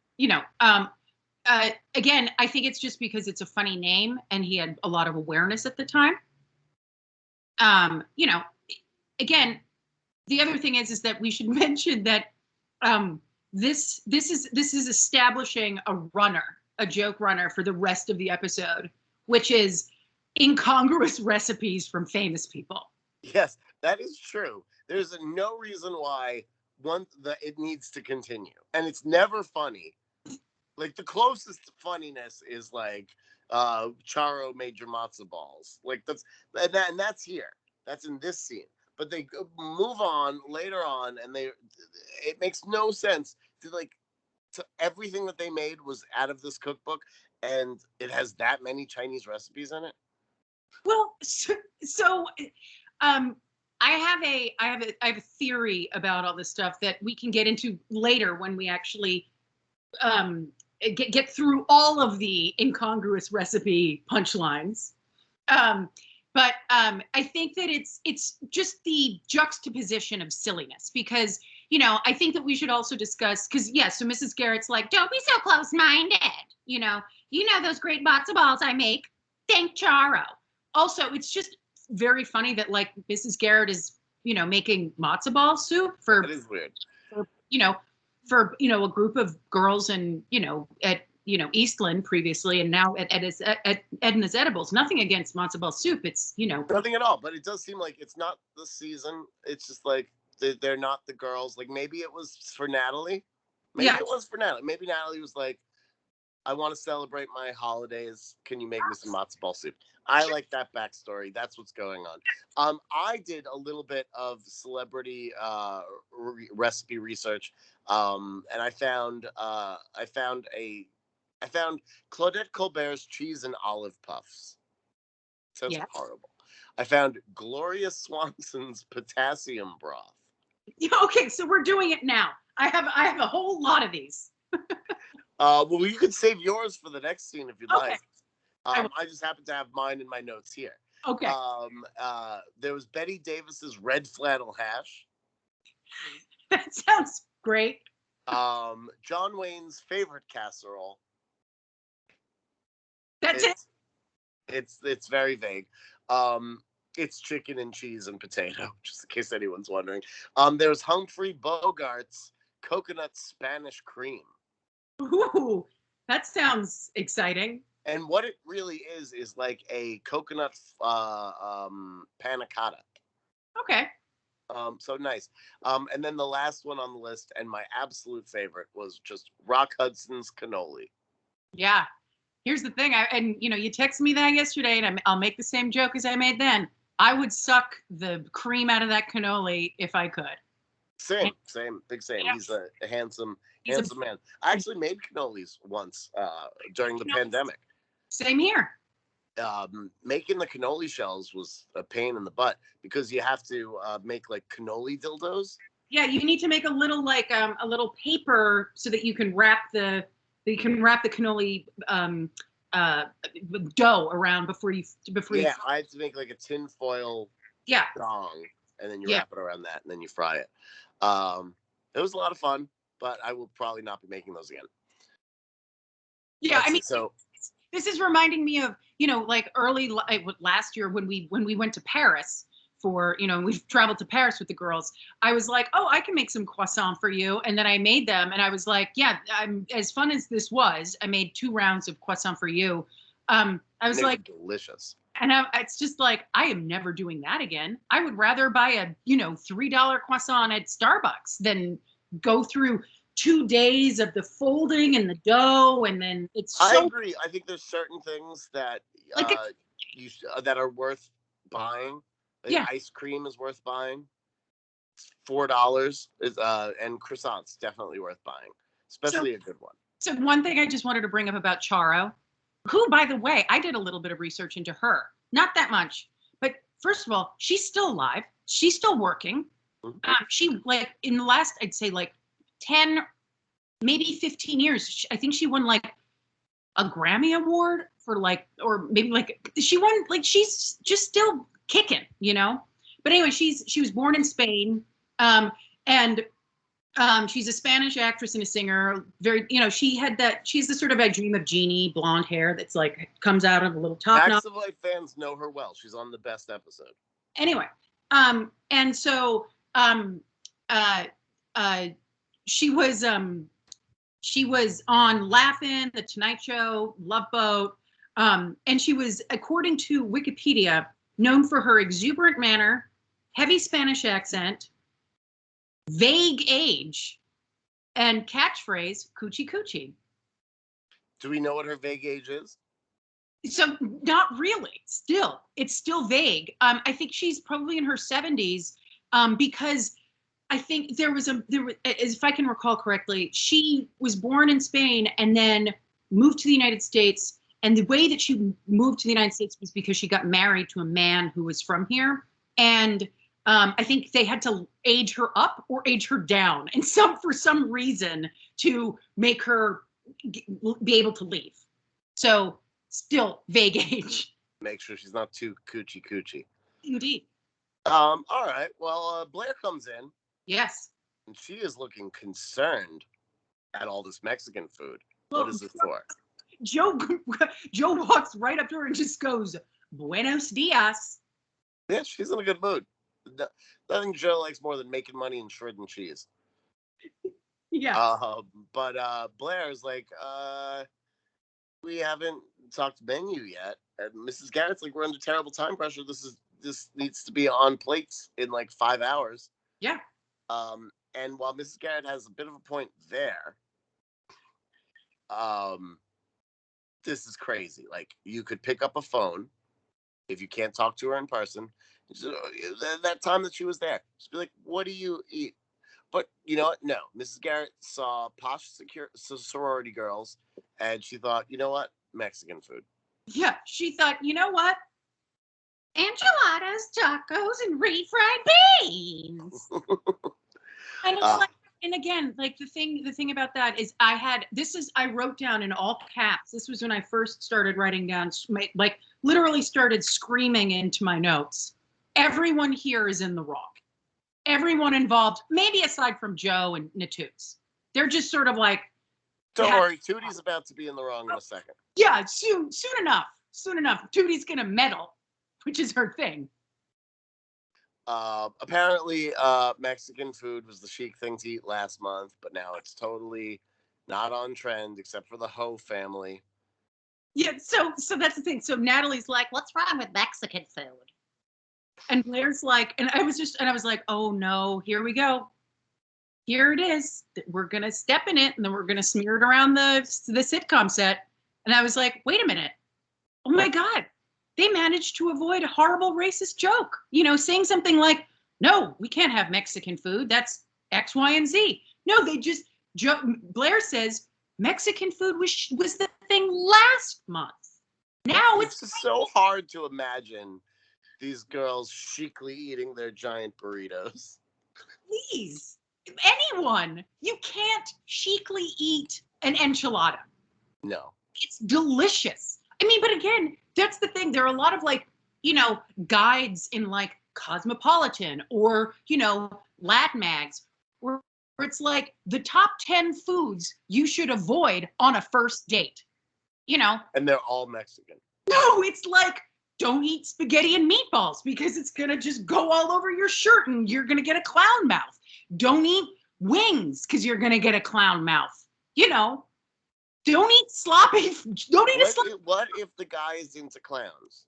Again, I think it's just because it's a funny name and he had a lot of awareness at the time. Again, the other thing is that we should mention that this is establishing a joke runner for the rest of the episode, which is incongruous recipes from famous people. Yes, that is true. There's no reason why it needs to continue, and it's never funny. Like the closest funniness is like Charo made your matzo balls. Like and that's here. That's in this scene. But they move on later on, and it makes no sense to everything that they made was out of this cookbook, and it has that many Chinese recipes in it. Well, so I have a theory about all this stuff that we can get into later when we actually get through all of the incongruous recipe punchlines. But I think that it's just the juxtaposition of silliness, because, I think that we should also discuss, because, so Mrs. Garrett's like, don't be so close-minded. You know those great matzo balls I make? Thank Charo. Also, it's just very funny that, like, Mrs. Garrett is, making matzo ball soup for... That is weird. For a group of girls and, at Eastland previously, and now at Edna's Edibles. Nothing against matzo ball soup. It's, nothing at all. But it does seem like it's not the season. It's just like they're not the girls. Like maybe it was for Natalie. Maybe it was for Natalie. Maybe Natalie was like, I want to celebrate my holidays. Can you make me some matzo ball soup? I like that backstory. That's what's going on. I did a little bit of celebrity recipe research, and I found Claudette Colbert's cheese and olive puffs. Sounds horrible. I found Gloria Swanson's potassium broth. Okay, so we're doing it now. I have a whole lot of these. Well, you could save yours for the next scene if you'd like. I just happen to have mine in my notes here. Okay. There was Betty Davis's red flannel hash. That sounds great. John Wayne's favorite casserole. That's it. It's very vague. It's chicken and cheese and potato, just in case anyone's wondering. There's Humphrey Bogart's coconut Spanish cream. Ooh, that sounds exciting. And what it really is like a coconut panna cotta. Okay. So nice. And then the last one on the list, and my absolute favorite, was just Rock Hudson's cannoli. Yeah. Here's the thing. You texted me that yesterday, and I'll make the same joke as I made then. I would suck the cream out of that cannoli if I could. Same, big same. Yeah. He's a handsome man. I actually made cannolis once during the pandemic. Same here. Making the cannoli shells was a pain in the butt because you have to make like cannoli dildos. Yeah, you need to make a little a little paper so that you can wrap the cannoli dough around before you. Yeah, I had to make like a tin foil dong, and then you wrap it around that, and then you fry it. It was a lot of fun, but I will probably not be making those again. Yeah, so This is reminding me of, like last year when we went to Paris for, we traveled to Paris with the girls. I was like, oh, I can make some croissant for you. And then I made them and I was like, yeah, I'm as fun as this was. I made 2 rounds of croissant for you. I was like, delicious. And it's just like, I am never doing that again. I would rather buy a, $3 croissant at Starbucks than go through 2 days of the folding and the dough. And then it's I agree. I think there's certain things that like that are worth buying. Like yeah. Ice cream is worth buying. $4 is and croissants definitely worth buying, especially a good one. So one thing I just wanted to bring up about Charo, who, by the way, I did a little bit of research into her. Not that much, but first of all, she's still alive. She's still working. Mm-hmm. She, like, in the last, I'd say, like 10, maybe 15 years, I think she won like a Grammy Award for like, or maybe like she won, like she's just still kicking, But anyway, she was born in Spain, and she's a Spanish actress and a singer. Very, she's the sort of, I Dream of Jeannie, blonde hair that's like comes out of a little top knot. Facts of Life fans know her well. She's on the best episode. Anyway, and so she was on Laugh-In, The Tonight Show, Love Boat, and she was, according to Wikipedia, known for her exuberant manner, heavy Spanish accent, vague age, and catchphrase "coochie coochie." Do we know what her vague age is? So not really. It's still vague. I think she's probably in her 70s, because I think there was, if I can recall correctly, she was born in Spain and then moved to the United States. And the way that she moved to the United States was because she got married to a man who was from here. And I think they had to age her up or age her down, and for some reason to make her be able to leave. So still vague age. Make sure she's not too coochie coochie. Indeed. All right. Well, Blair comes in. Yes. And she is looking concerned at all this Mexican food. What is it for? Joe walks right up to her and just goes, "Buenos dias." Yeah, she's in a good mood. Nothing Joe likes more than making money and shredding cheese. Yeah. But Blair's like, we haven't talked menu yet. And Mrs. Garrett's like, we're under terrible time pressure. This needs to be on plates in like 5 hours. Yeah. And while Mrs. Garrett has a bit of a point there, this is crazy. Like, you could pick up a phone if you can't talk to her in person. That time that she was there, just be like, what do you eat? But you know what? No. Mrs. Garrett saw posh sorority girls, and she thought, you know what? Mexican food. Yeah, she thought, you know what? Enchiladas, tacos, and refried beans. And it's like, and again, like the thing about that is I wrote down in all caps. This was when I first started writing down, like literally started screaming into my notes. Everyone here is in the wrong. Everyone involved, maybe aside from Joe and Natoots. They're just sort of like, don't worry, Tootie's about to be in the wrong in a second. Yeah, soon enough. Tootie's gonna meddle, which is her thing. Apparently, Mexican food was the chic thing to eat last month, but now it's totally not on trend except for the Ho family. Yeah, so that's the thing. So Natalie's like, what's wrong with Mexican food? And Blair's like, and I was like, oh no, here we go. Here it is. We're gonna step in it, and then we're gonna smear it around the sitcom set. And I was like, wait a minute. Oh my God. They managed to avoid a horrible racist joke, saying something like, no, we can't have Mexican food. That's X, Y, and Z. No, Blair says Mexican food was the thing last month. Now it's so hard to imagine these girls chicly eating their giant burritos. Please, anyone, you can't chicly eat an enchilada. No. It's delicious. I mean, but again, that's the thing. There are a lot of guides in like Cosmopolitan or, Latin mags where it's like the top 10 foods you should avoid on a first date. you know. And they're all Mexican. No, it's like, don't eat spaghetti and meatballs because it's going to just go all over your shirt and you're going to get a clown mouth. Don't eat wings because you're going to get a clown mouth. You know, don't eat sloppy. Don't eat a sloppy. What if the guy is into clowns?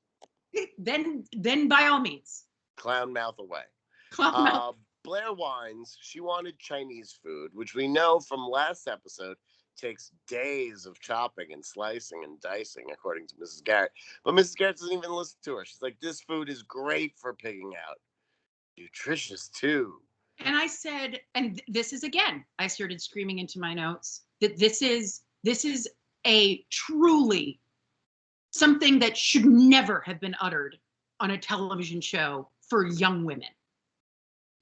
Then by all means. Clown mouth away. Clown mouth. Blair whines she wanted Chinese food, which we know from last episode takes days of chopping and slicing and dicing, according to Mrs. Garrett. But Mrs. Garrett doesn't even listen to her. She's like, this food is great for pigging out. Nutritious, too. And I said, and this is, again, I started screaming into my notes, that this is a truly something that should never have been uttered on a television show for young women.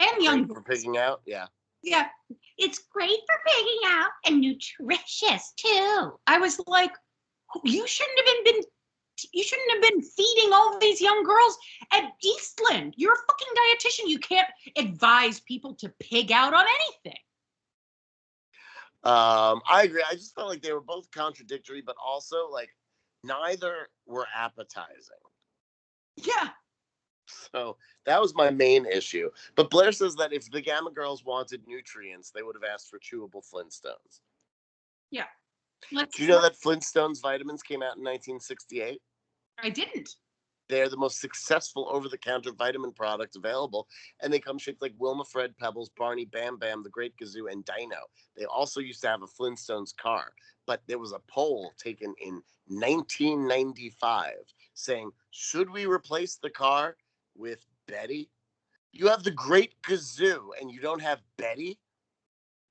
And young for pigging out, yeah. Yeah, it's great for pigging out and nutritious too. I was like, you shouldn't have been feeding all these young girls at Eastland. You're a fucking dietitian. You can't advise people to pig out on anything. I agree. I just felt like they were both contradictory, but also like neither were appetizing. Yeah. So that was my main issue. But Blair says that if the Gamma Girls wanted nutrients, they would have asked for chewable Flintstones. Yeah. Do you know that Flintstones vitamins came out in 1968? I didn't. They're the most successful over-the-counter vitamin product available, and they come shaped like Wilma Fred, Pebbles, Barney, Bam Bam, the Great Gazoo, and Dino. They also used to have a Flintstones car, but there was a poll taken in 1995 saying, should we replace the car with Betty? You have the Great Gazoo and you don't have Betty?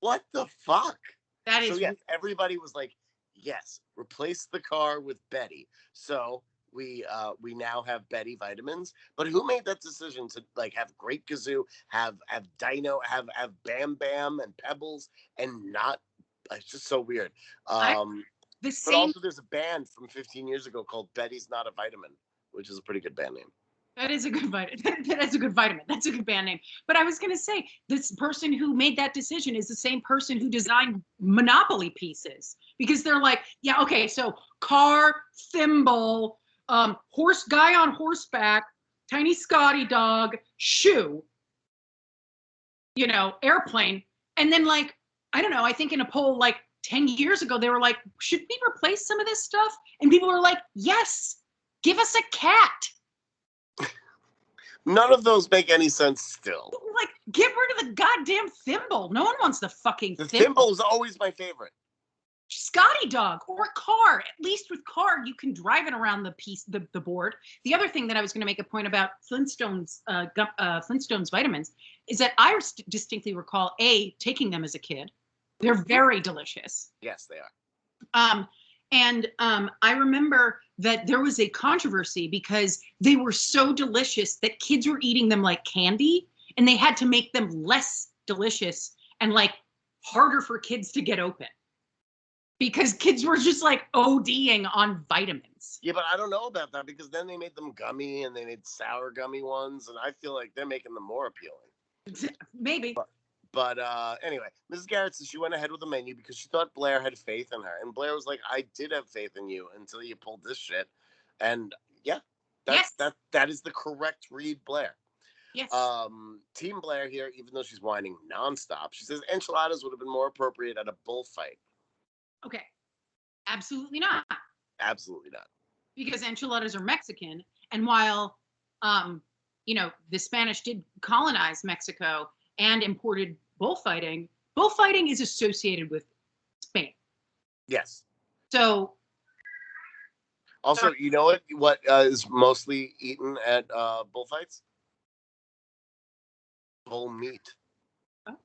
What the fuck? That is. So yes, everybody was like, yes, replace the car with Betty. So we now have Betty vitamins. But who made that decision to like have Great Gazoo, have Dino, have Bam Bam and Pebbles, and not? It's just so weird. But also there's a band from 15 years ago called Betty's Not a Vitamin, which is a pretty good band name. That is a good vitamin. That is a good vitamin. That's a good band name. But I was going to say, this person who made that decision is the same person who designed Monopoly pieces. Because they're like, yeah, okay, so car, thimble, horse guy on horseback, tiny Scotty dog, shoe, you know, airplane. And then like, I don't know, I think in a poll like 10 years ago, they were like, should we replace some of this stuff? And people were like, yes, give us a cat. None of those make any sense still. Like, get rid of the goddamn thimble. No one wants the fucking thimble. The thimble is always my favorite. Scotty dog or car. At least with car, you can drive it around the board. The other thing that I was going to make a point about Flintstones vitamins is that I distinctly recall taking them as a kid. They're very delicious. Yes, they are. And I remember that there was a controversy because they were so delicious that kids were eating them like candy, and they had to make them less delicious and like harder for kids to get open because kids were just like ODing on vitamins. Yeah, but I don't know about that because then they made them gummy and they made sour gummy ones, and I feel like they're making them more appealing. Maybe. But anyway, Mrs. Garrett says she went ahead with the menu because she thought Blair had faith in her. And Blair was like, I did have faith in you until you pulled this shit. And yeah, that is the correct read, Blair. Yes. Team Blair here, even though she's whining nonstop, she says enchiladas would have been more appropriate at a bullfight. Okay. Absolutely not. Absolutely not. Because enchiladas are Mexican. And while, you know, the Spanish did colonize Mexico and imported bullfighting. Bullfighting is associated with Spain. Yes. So. Also, you know what is mostly eaten at bullfights? Bull meat. Oh.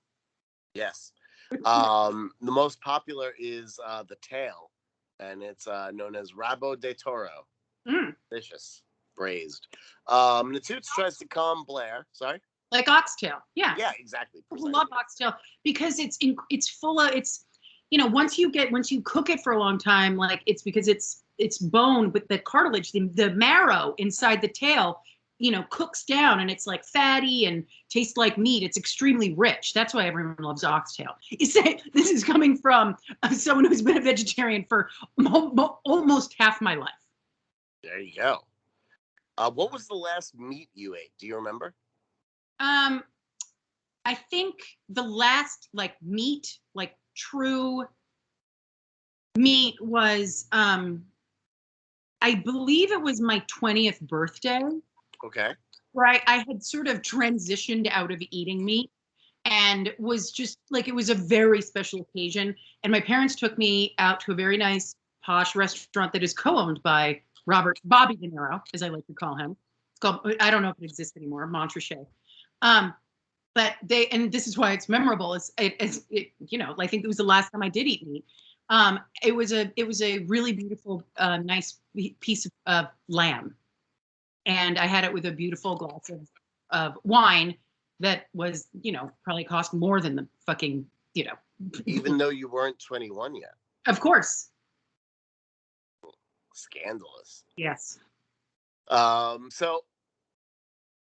Yes. The most popular is the tail, and it's known as rabo de toro. Delicious, braised. Natoots tries to calm Blair. Sorry. Like oxtail, yeah. Yeah, exactly. I love oxtail because it's full of you know, once you cook it for a long time, like it's because it's bone with the cartilage, the marrow inside the tail cooks down and it's like fatty and tastes like meat. It's extremely rich. That's why everyone loves oxtail. This is coming from someone who's been a vegetarian for almost half my life. There you go. What was the last meat you ate? Do you remember? I think the last meat, true meat was, I believe it was my 20th birthday. Okay. Where I had sort of transitioned out of eating meat and was just it was a very special occasion. And my parents took me out to a very nice posh restaurant that is co-owned by Bobby De Niro, as I like to call him. It's called, I don't know if it exists anymore, Montrachet. But and this is why it's memorable. I think it was the last time I did eat meat. It was a really beautiful, nice piece of lamb. And I had it with a beautiful glass of wine that was, probably cost more than the fucking, Even though you weren't 21 yet. Of course. Scandalous. Yes. So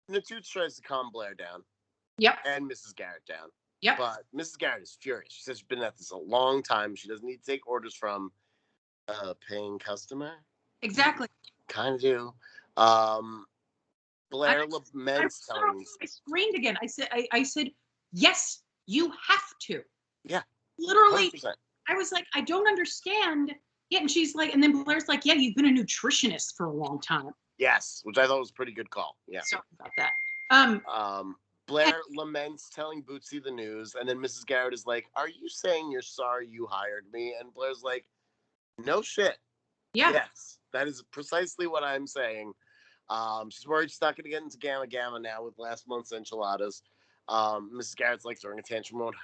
Natoots tries to calm Blair down. Yep. And Mrs. Garrett down. Yep. But Mrs. Garrett is furious. She says she's been at this a long time. She doesn't need to take orders from a paying customer. Exactly. Kind of do. Blair laments telling me. I screamed again. I said, yes, you have to. Yeah. Literally. 100%. I was like, I don't understand. Yeah, and she's like, and then Blair's like, yeah, you've been a nutritionist for a long time. Yes, which I thought was a pretty good call. Yeah. Sorry about that. Blair laments telling Bootsy the news, and then Mrs. Garrett is like, are you saying you're sorry you hired me? And Blair's like, no shit. Yeah. Yes, that is precisely what I'm saying. She's worried she's not going to get into Gamma Gamma now with last month's enchiladas. Mrs. Garrett's like throwing a tantrum won't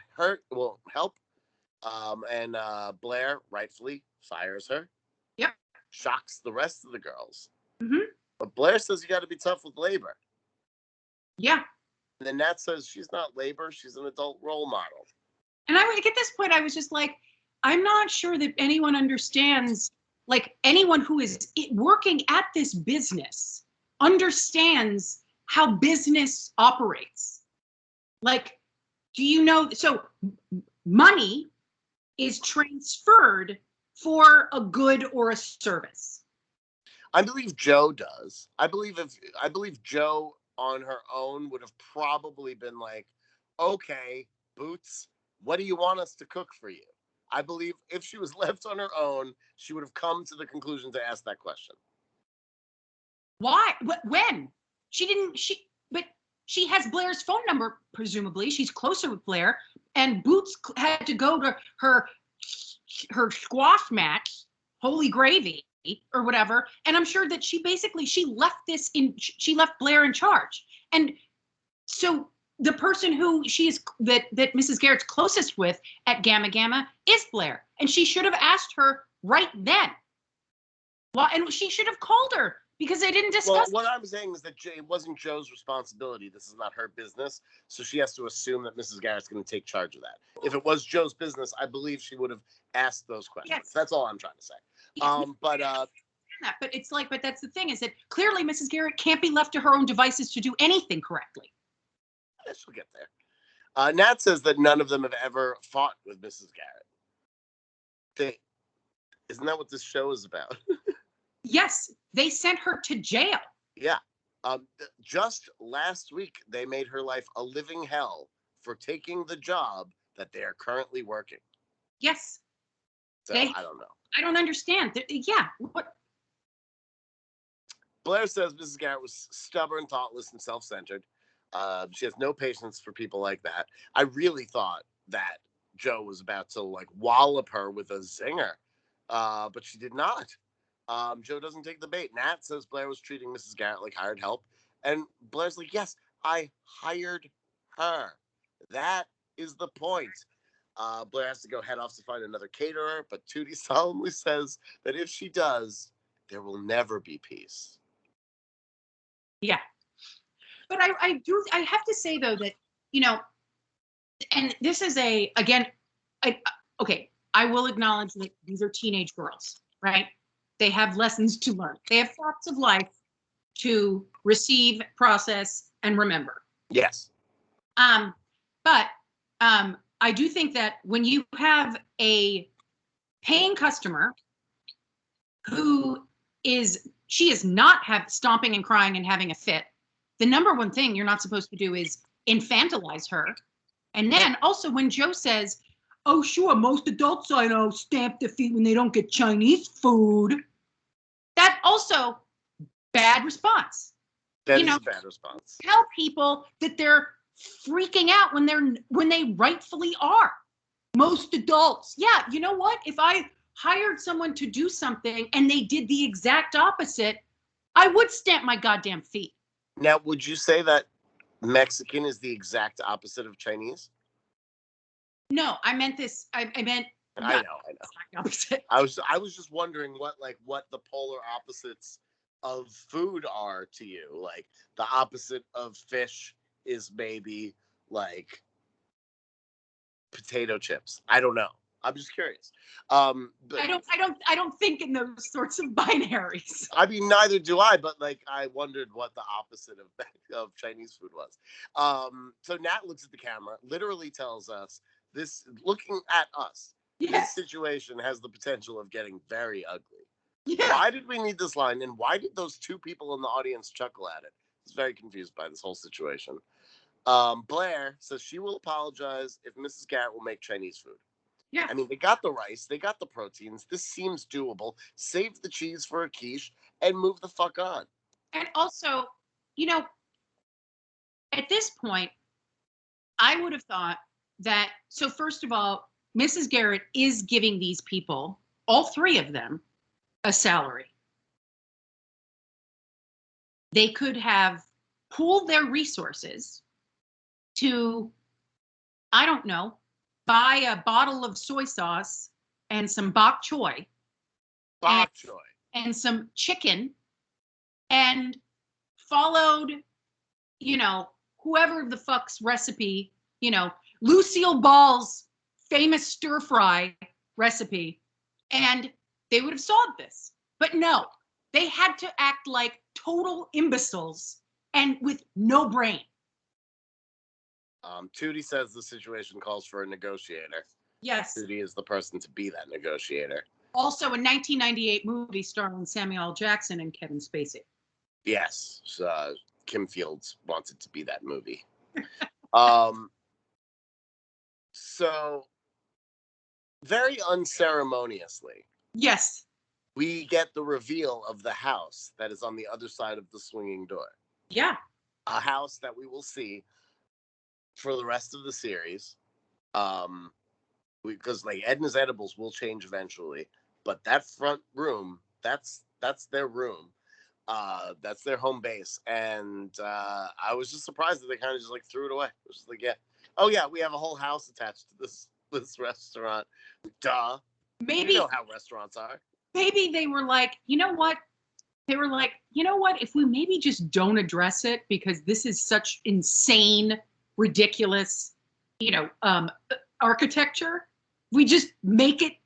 help. And Blair rightfully fires her. Yep. Shocks the rest of the girls. Mm-hmm. But Blair says you got to be tough with labor. Yeah. And then Nat says she's not labor, she's an adult role model. And at this point, I was just like, I'm not sure that anyone understands, anyone who is working at this business understands how business operates. Do you know? So money is transferred for a good or a service. I believe Joe does. I believe Joe on her own would have probably been like, okay, Boots, what do you want us to cook for you? I believe if she was left on her own, she would have come to the conclusion to ask that question. Why? When? But she has Blair's phone number, presumably. She's closer with Blair. And Boots had to go to her squash match, Holy Gravy, or whatever. And I'm sure that she left Blair in charge. And so the person who that Mrs. Garrett's closest with at Gamma Gamma is Blair. And she should have asked her right then. Well, and she should have called her because they didn't discuss. Well, what I'm saying is that it wasn't Joe's responsibility. This is not her business. So she has to assume that Mrs. Garrett's going to take charge of that. If it was Joe's business, I believe she would have asked those questions. Yes. That's all I'm trying to say. Yeah, but it's but that's the thing, is that clearly Mrs. Garrett can't be left to her own devices to do anything correctly. She'll get there. Nat says that none of them have ever fought with Mrs. Garrett. Isn't that what this show is about? Yes, they sent her to jail. Yeah. Just last week, they made her life a living hell for taking the job that they are currently working. Yes. So, I don't know. I don't understand. Yeah. What? Blair says Mrs. Garrett was stubborn, thoughtless, and self-centered. She has no patience for people like that. I really thought that Joe was about to wallop her with a zinger, but she did not. Joe doesn't take the bait. Nat says Blair was treating Mrs. Garrett like hired help, and Blair's like, yes, I hired her. That is the point. Blair has to go head off to find another caterer, but Tootie solemnly says that if she does, there will never be peace. Yeah. But I have to say, though, that, and this is I will acknowledge that these are teenage girls, right? They have lessons to learn. They have facts of life to receive, process, and remember. Yes. But I do think that when you have a paying customer she is not stomping and crying and having a fit, the number one thing you're not supposed to do is infantilize her. And then also when Joe says, oh, sure, most adults I know stamp their feet when they don't get Chinese food. That also bad response. That is a bad response. Tell people that they're freaking out when they rightfully are. Most adults. Yeah, you know what? If I hired someone to do something and they did the exact opposite, I would stamp my goddamn feet. Now, would you say that Mexican is the exact opposite of Chinese? No, I meant this. I meant. I know. Opposite. I was just wondering what the polar opposites of food are to you. Like the opposite of fish is maybe like potato chips. I don't know. I'm just curious. But I don't think in those sorts of binaries. I mean, neither do I. But like, I wondered what the opposite of Chinese food was. So Nat looks at the camera, literally tells us this. Looking at us, This situation has the potential of getting very ugly. Yeah. Why did we need this line, and why did those two people in the audience chuckle at it? I was very confused by this whole situation. Blair says she will apologize if Mrs. Garrett will make Chinese food. Yeah. I mean, they got the rice, they got the proteins. This seems doable. Save the cheese for a quiche and move the fuck on. And also, at this point, I would have thought that, so first of all, Mrs. Garrett is giving these people, all three of them, a salary. They could have pooled their resources to, I don't know, buy a bottle of soy sauce and some bok choy. And some chicken, and followed, whoever the fuck's recipe, Lucille Ball's famous stir fry recipe, and they would have solved this. But no, they had to act like total imbeciles and with no brain. Tootie says the situation calls for a negotiator. Yes. Tootie is the person to be that negotiator. Also, a 1998 movie starring Samuel L. Jackson and Kevin Spacey. Yes. Kim Fields wanted to be that movie. So, very unceremoniously. Yes. We get the reveal of the house that is on the other side of the swinging door. Yeah. A house that we will see for the rest of the series. Because like Edna's Edibles will change eventually, but that front room, that's their room. That's their home base. And I was just surprised that they kind of just like threw it away. It was just like, yeah. Oh yeah, we have a whole house attached to this restaurant. Duh. Maybe, you know how restaurants are. Maybe they were like, you know what? They were like, you know what? If we maybe just don't address it, because this is such insane, ridiculous, architecture. We just make the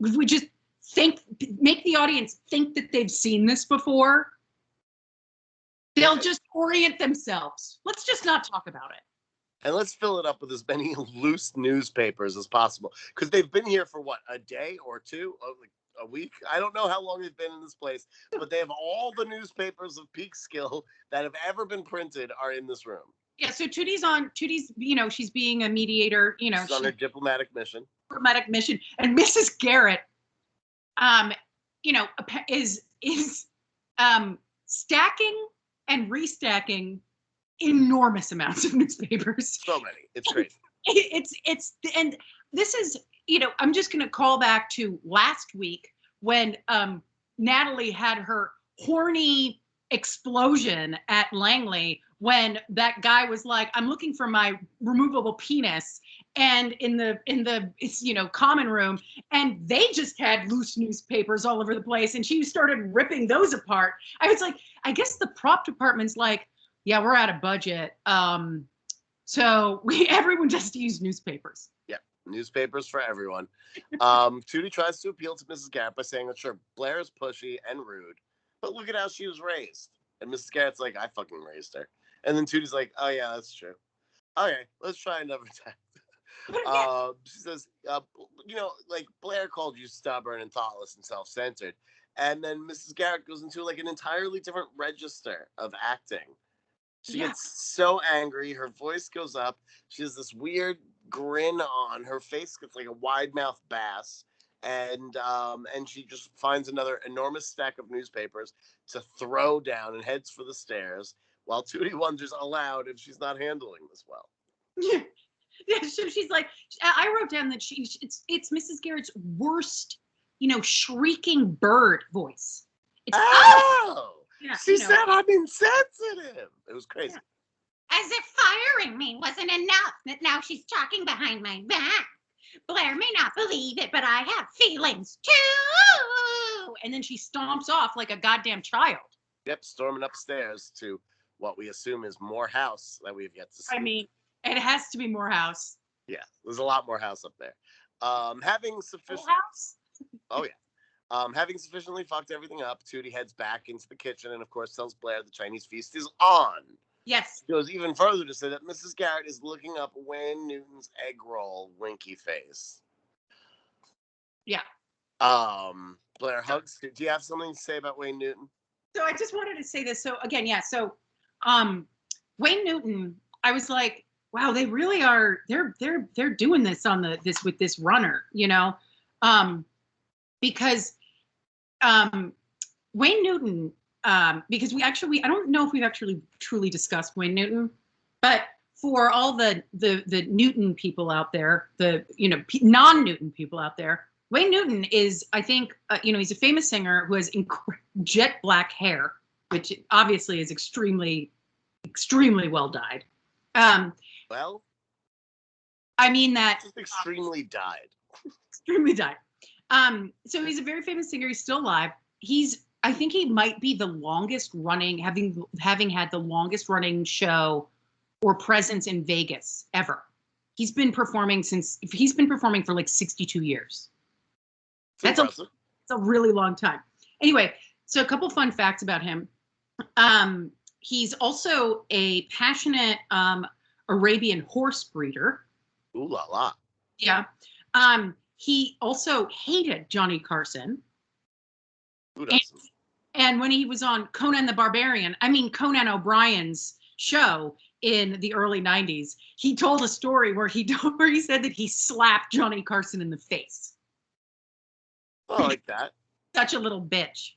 audience think that they've seen this before. They'll just orient themselves. Let's just not talk about it. And let's fill it up with as many loose newspapers as possible. Because they've been here for what, a day or two? Like a week? I don't know how long they've been in this place. But they have all the newspapers of peak skill that have ever been printed are in this room. Yeah, so Tootie's, she's being a mediator, she's on her diplomatic mission. And Mrs. Garrett, is stacking and restacking enormous amounts of newspapers. So many. It's crazy. And this is, I'm just going to call back to last week when Natalie had her horny explosion at Langley when that guy was like, I'm looking for my removable penis, and in the common room, and they just had loose newspapers all over the place, and she started ripping those apart. I was like, I guess the prop department's like, yeah, we're out of budget, so everyone just used newspapers. Yeah, newspapers for everyone. Tootie tries to appeal to Mrs. Garrett by saying that sure, Blair is pushy and rude, but look at how she was raised. And Mrs. Garrett's like, I fucking raised her. And then Tootie's like, oh yeah, that's true. Okay, let's try another time. She says, like Blair called you stubborn and thoughtless and self-centered. And then Mrs. Garrett goes into like an entirely different register of acting. She gets so angry. Her voice goes up. She has this weird grin on. Her face gets like a wide-mouthed bass. And she just finds another enormous stack of newspapers to throw down and heads for the stairs while Tootie wonders aloud if she's not handling this well. Yeah, so she's like, I wrote down that it's Mrs. Garrett's worst, shrieking bird voice. It's she said I'm insensitive. It was crazy. Yeah. As if firing me wasn't enough, that now she's talking behind my back. Blair may not believe it, but I have feelings too. And then she stomps off like a goddamn child. Yep, storming upstairs to what we assume is more house that we've yet to see. I mean, it has to be more house. Yeah, there's a lot more house up there. Having sufficient house. Oh yeah. Having sufficiently fucked everything up, Tootie heads back into the kitchen and of course tells Blair the Chinese feast is on. Yes. She goes even further to say that Mrs. Garrett is looking up Wayne Newton's egg roll winky face. Yeah. Blair hugs. Do you have something to say about Wayne Newton? So I just wanted to say this. So again, Wayne Newton, I was like, wow, they really are. They're doing this with this runner, because Wayne Newton, because I don't know if we've actually truly discussed Wayne Newton, but for all the Newton people out there, non-Newton people out there, Wayne Newton is, I think, he's a famous singer who has jet black hair, which obviously is extremely, extremely well dyed. Well, I mean that just extremely dyed. Extremely dyed. So he's a very famous singer. He's still alive. I think he might be the longest running, having had the longest running show or presence in Vegas ever. He's been performing for like 62 years. That's a really long time. Anyway, so a couple fun facts about him. He's also a passionate Arabian horse breeder. Ooh la la. Yeah. He also hated Johnny Carson. Who doesn't? And when he was on Conan O'Brien's show in the early 90s, he told a story where he said that he slapped Johnny Carson in the face. Oh, I like that. Such a little bitch.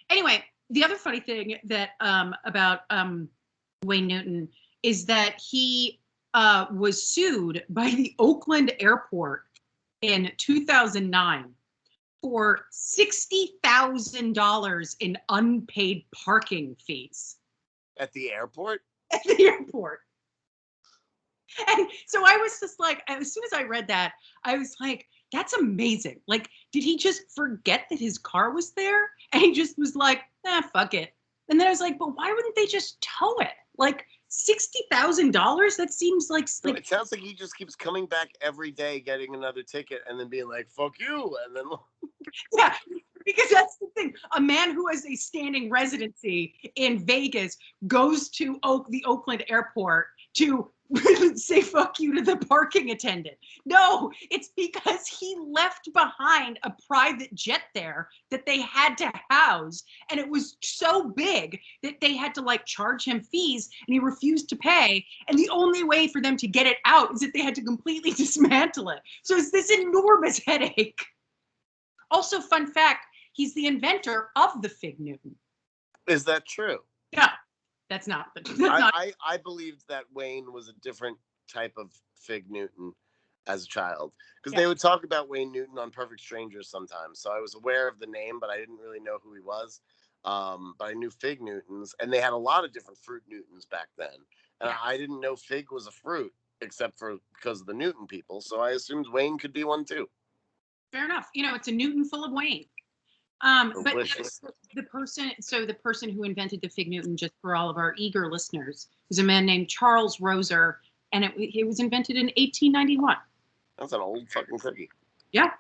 Anyway, the other funny thing that about Wayne Newton is that he was sued by the Oakland airport in 2009 for $60,000 in unpaid parking fees. At the airport? At the airport. And so I was just like, as soon as I read that, I was like, that's amazing. Like, did he just forget that his car was there? And he just was like, fuck it. And then I was like, but why wouldn't they just tow it? Like, $60,000? That seems like... No, it sounds like he just keeps coming back every day, getting another ticket, and then being like, fuck you. And then... Yeah, because that's the thing. A man who has a standing residency in Vegas goes to the Oakland airport to say fuck you to the parking attendant. No, it's because he left behind a private jet there that they had to house, and it was so big that they had to like charge him fees, and he refused to pay, and the only way for them to get it out is that they had to completely dismantle it. So it's this enormous headache. Also, fun fact, he's the inventor of the Fig Newton. Is that true? Yeah. That's not. I believed that Wayne was a different type of Fig Newton as a child, because they would talk about Wayne Newton on Perfect Strangers sometimes. So I was aware of the name, but I didn't really know who he was. But I knew Fig Newtons, and they had a lot of different fruit Newtons back then. And I didn't know fig was a fruit, except for because of the Newton people. So I assumed Wayne could be one too. Fair enough. It's a Newton full of Wayne. But the person who invented the Fig Newton, just for all of our eager listeners, was a man named Charles Roser, and it was invented in 1891. That's an old fucking cookie. Yeah.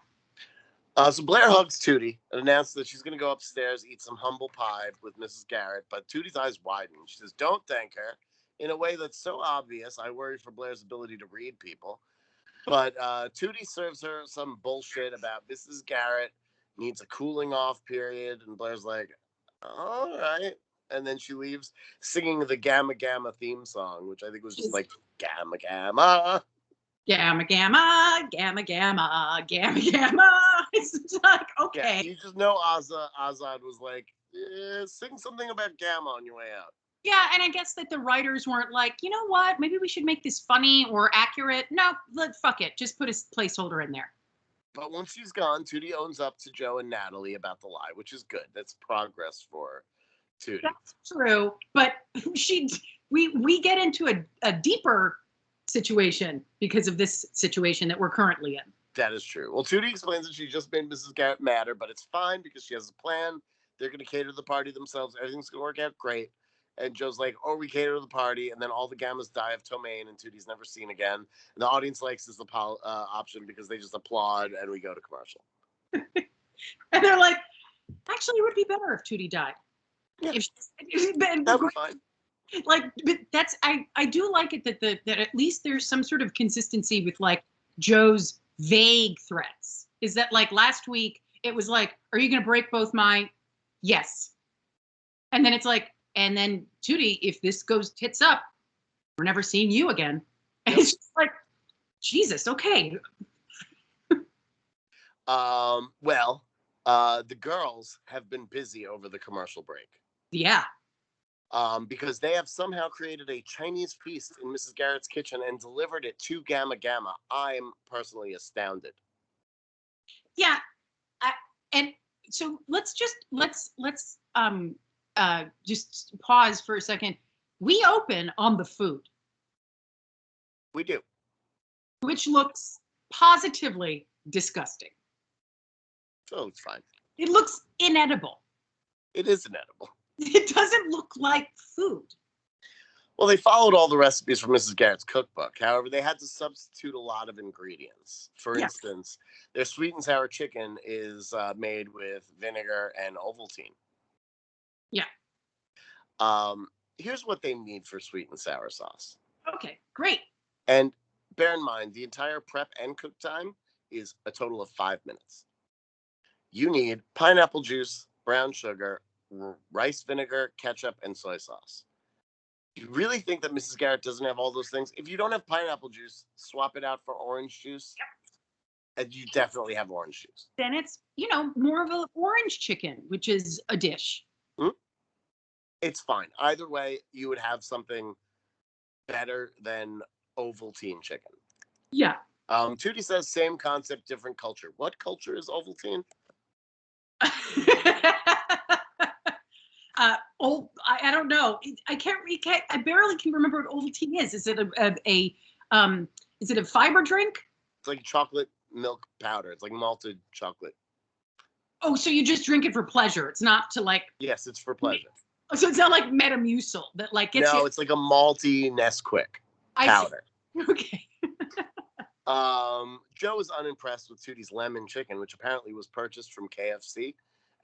So Blair hugs Tootie and announces that she's going to go upstairs, eat some humble pie with Mrs. Garrett, but Tootie's eyes widen. She says, don't thank her, in a way that's so obvious, I worry for Blair's ability to read people. But Tootie serves her some bullshit about Mrs. Garrett needs a cooling off period, and Blair's like, all right. And then she leaves singing the Gamma Gamma theme song, which I think was just like, Gamma Gamma. Gamma, gamma, gamma, gamma, gamma, gamma. It's like, okay. Yeah, you just know Azad was like, sing something about Gamma on your way out. Yeah, and I guess that the writers weren't like, you know what, maybe we should make this funny or accurate. No, fuck it. Just put a placeholder in there. But once she's gone, Tootie owns up to Joe and Natalie about the lie, which is good. That's progress for Tootie. That's true, but we get into a deeper situation because of this situation that we're currently in. That is true. Well, Tootie explains that she just made Mrs. Garrett madder, but it's fine because she has a plan. They're going to cater to the party themselves. Everything's going to work out great. And Joe's like, oh, we cater to the party, and then all the Gammas die of ptomaine, and Tootie's never seen again. And the audience likes this option because they just applaud, and we go to commercial. And they're like, actually, it would be better if Tootie died. Yeah, that would be fine. Like, but that's I do like it that at least there's some sort of consistency with like Joe's vague threats. Is that like last week it was like, are you going to break both my yes, and then it's like, and then Tootie, if this goes tits up, we're never seeing you again. And it's just like, Jesus, okay. Well, the girls have been busy over the commercial break. Yeah. Because they have somehow created a Chinese feast in Mrs. Garrett's kitchen and delivered it to Gamma Gamma. I'm personally astounded. Yeah. And so let's just pause for a second. We open on the food. We do. Which looks positively disgusting. Oh, it's fine. It looks inedible. It is inedible. It doesn't look like food. Well, they followed all the recipes from Mrs. Garrett's cookbook. However, they had to substitute a lot of ingredients. For instance, their sweet and sour chicken is made with vinegar and Ovaltine. Yeah. Here's what they need for sweet and sour sauce. Okay, great. And bear in mind, the entire prep and cook time is a total of 5 minutes. You need pineapple juice, brown sugar, rice vinegar, ketchup, and soy sauce. You really think that Mrs. Garrett doesn't have all those things? If you don't have pineapple juice, swap it out for orange juice. Yep. And you definitely have orange juice. Then it's, more of an orange chicken, which is a dish. Mm-hmm. It's fine. Either way, you would have something better than Ovaltine chicken. Yeah. Tootie says same concept, different culture. What culture is Ovaltine? I don't know. I barely can remember what Ovaltine is. Is it a fiber drink? It's like chocolate milk powder. It's like malted chocolate. Oh, so you just drink it for pleasure. It's not to like. Yes, it's for pleasure. So it's not like Metamucil that like gets. No, it's like a malty Nesquik powder. Okay. Joe is unimpressed with Tootie's lemon chicken, which apparently was purchased from KFC,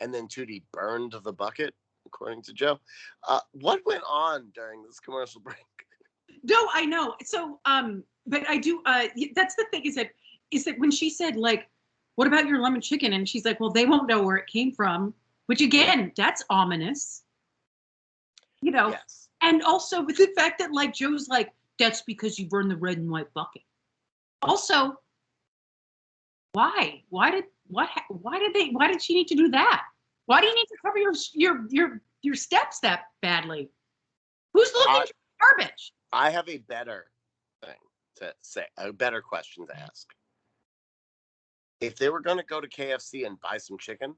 and then Tootie burned the bucket, according to Joe. What went on during this commercial break? No, I know. So, but I do. That's the thing is that when she said like, "What about your lemon chicken?" and she's like, "Well, they won't know where it came from," which again, that's ominous. Yes. And also with the fact that like Joe's like, "That's because you burned the red and white bucket." Also, why? Why did she need to do that? Why do you need to cover your steps that badly? Who's looking for garbage? I have a better thing to say, a better question to ask. If they were going to go to KFC and buy some chicken,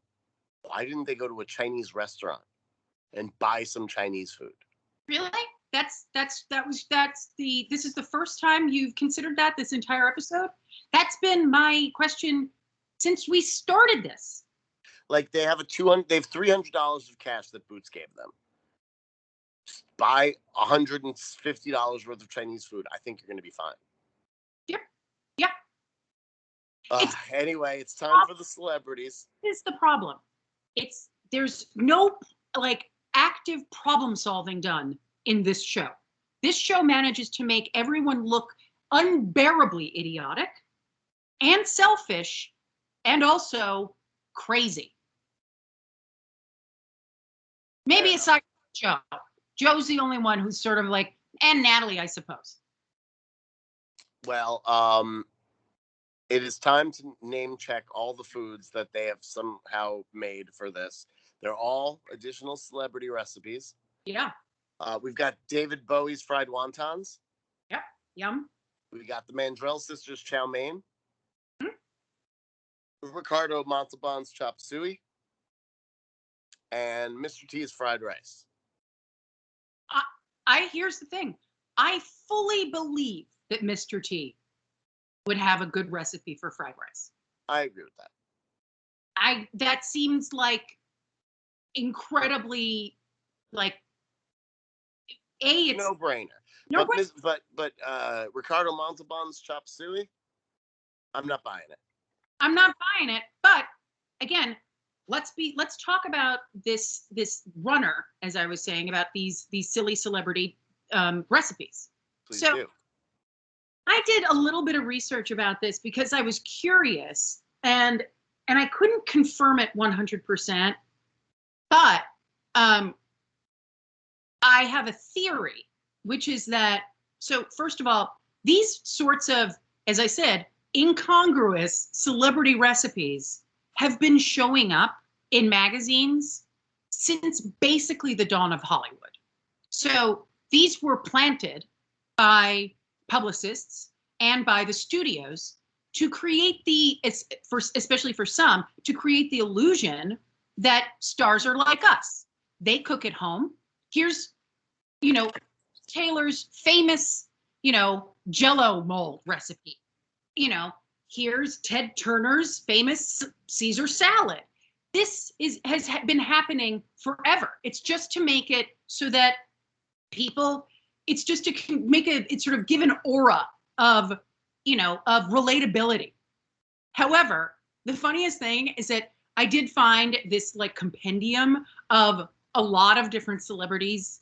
why didn't they go to a Chinese restaurant and buy some Chinese food? Really? This is the first time you've considered that this entire episode? That's been my question since we started this. Like they have $300 of cash that Boots gave them. Just buy $150 worth of Chinese food. I think you're going to be fine. Yep. Yeah. Anyway, it's time for the celebrities. This is the problem. There's no like active problem solving done in this show. This show manages to make everyone look unbearably idiotic and selfish and also crazy. Maybe aside from Joe. Joe's the only one who's sort of like, and Natalie, I suppose. Well, it is time to name check all the foods that they have somehow made for this. They're all additional celebrity recipes. Yeah. We've got David Bowie's fried wontons. Yep. Yum. We got the Mandrell sisters' chow mein. Mm-hmm. Ricardo Montalban's chop suey. And Mr. T's fried rice. Here's the thing. I fully believe that Mr. T would have a good recipe for fried rice. I agree with that. That seems like incredibly like it's no brainer. No brainer. But Ricardo Montalban's chop suey, I'm not buying it. I'm not buying it. But again, let's talk about this runner, as I was saying, about these silly celebrity recipes. Please so do. I did a little bit of research about this because I was curious, and I couldn't confirm it 100%, but I have a theory, which is that, so first of all, these sorts of, as I said, incongruous celebrity recipes have been showing up in magazines since basically the dawn of Hollywood. So these were planted by publicists and by the studios to create especially for some, to create the illusion that stars are like us. They cook at home. Here's, Taylor's famous, Jell-O mold recipe. Here's Ted Turner's famous Caesar salad. This has been happening forever. It's just to make it so that people, it's just to make it sort of give an aura of, of relatability. However, the funniest thing is that I did find this like compendium of a lot of different celebrities'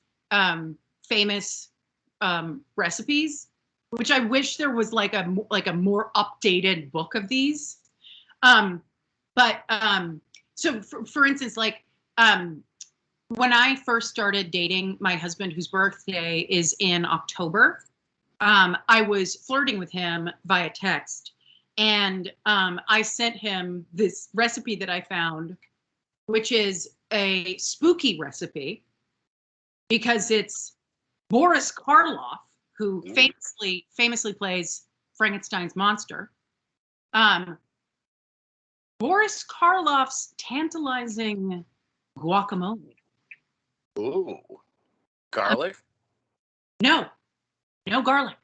famous recipes, which I wish there was like a more updated book of these. So for instance, like when I first started dating my husband, whose birthday is in October, I was flirting with him via text, and I sent him this recipe that I found, which is a spooky recipe because it's Boris Karloff, who famously plays Frankenstein's monster. Boris Karloff's tantalizing guacamole. Ooh, garlic? No garlic.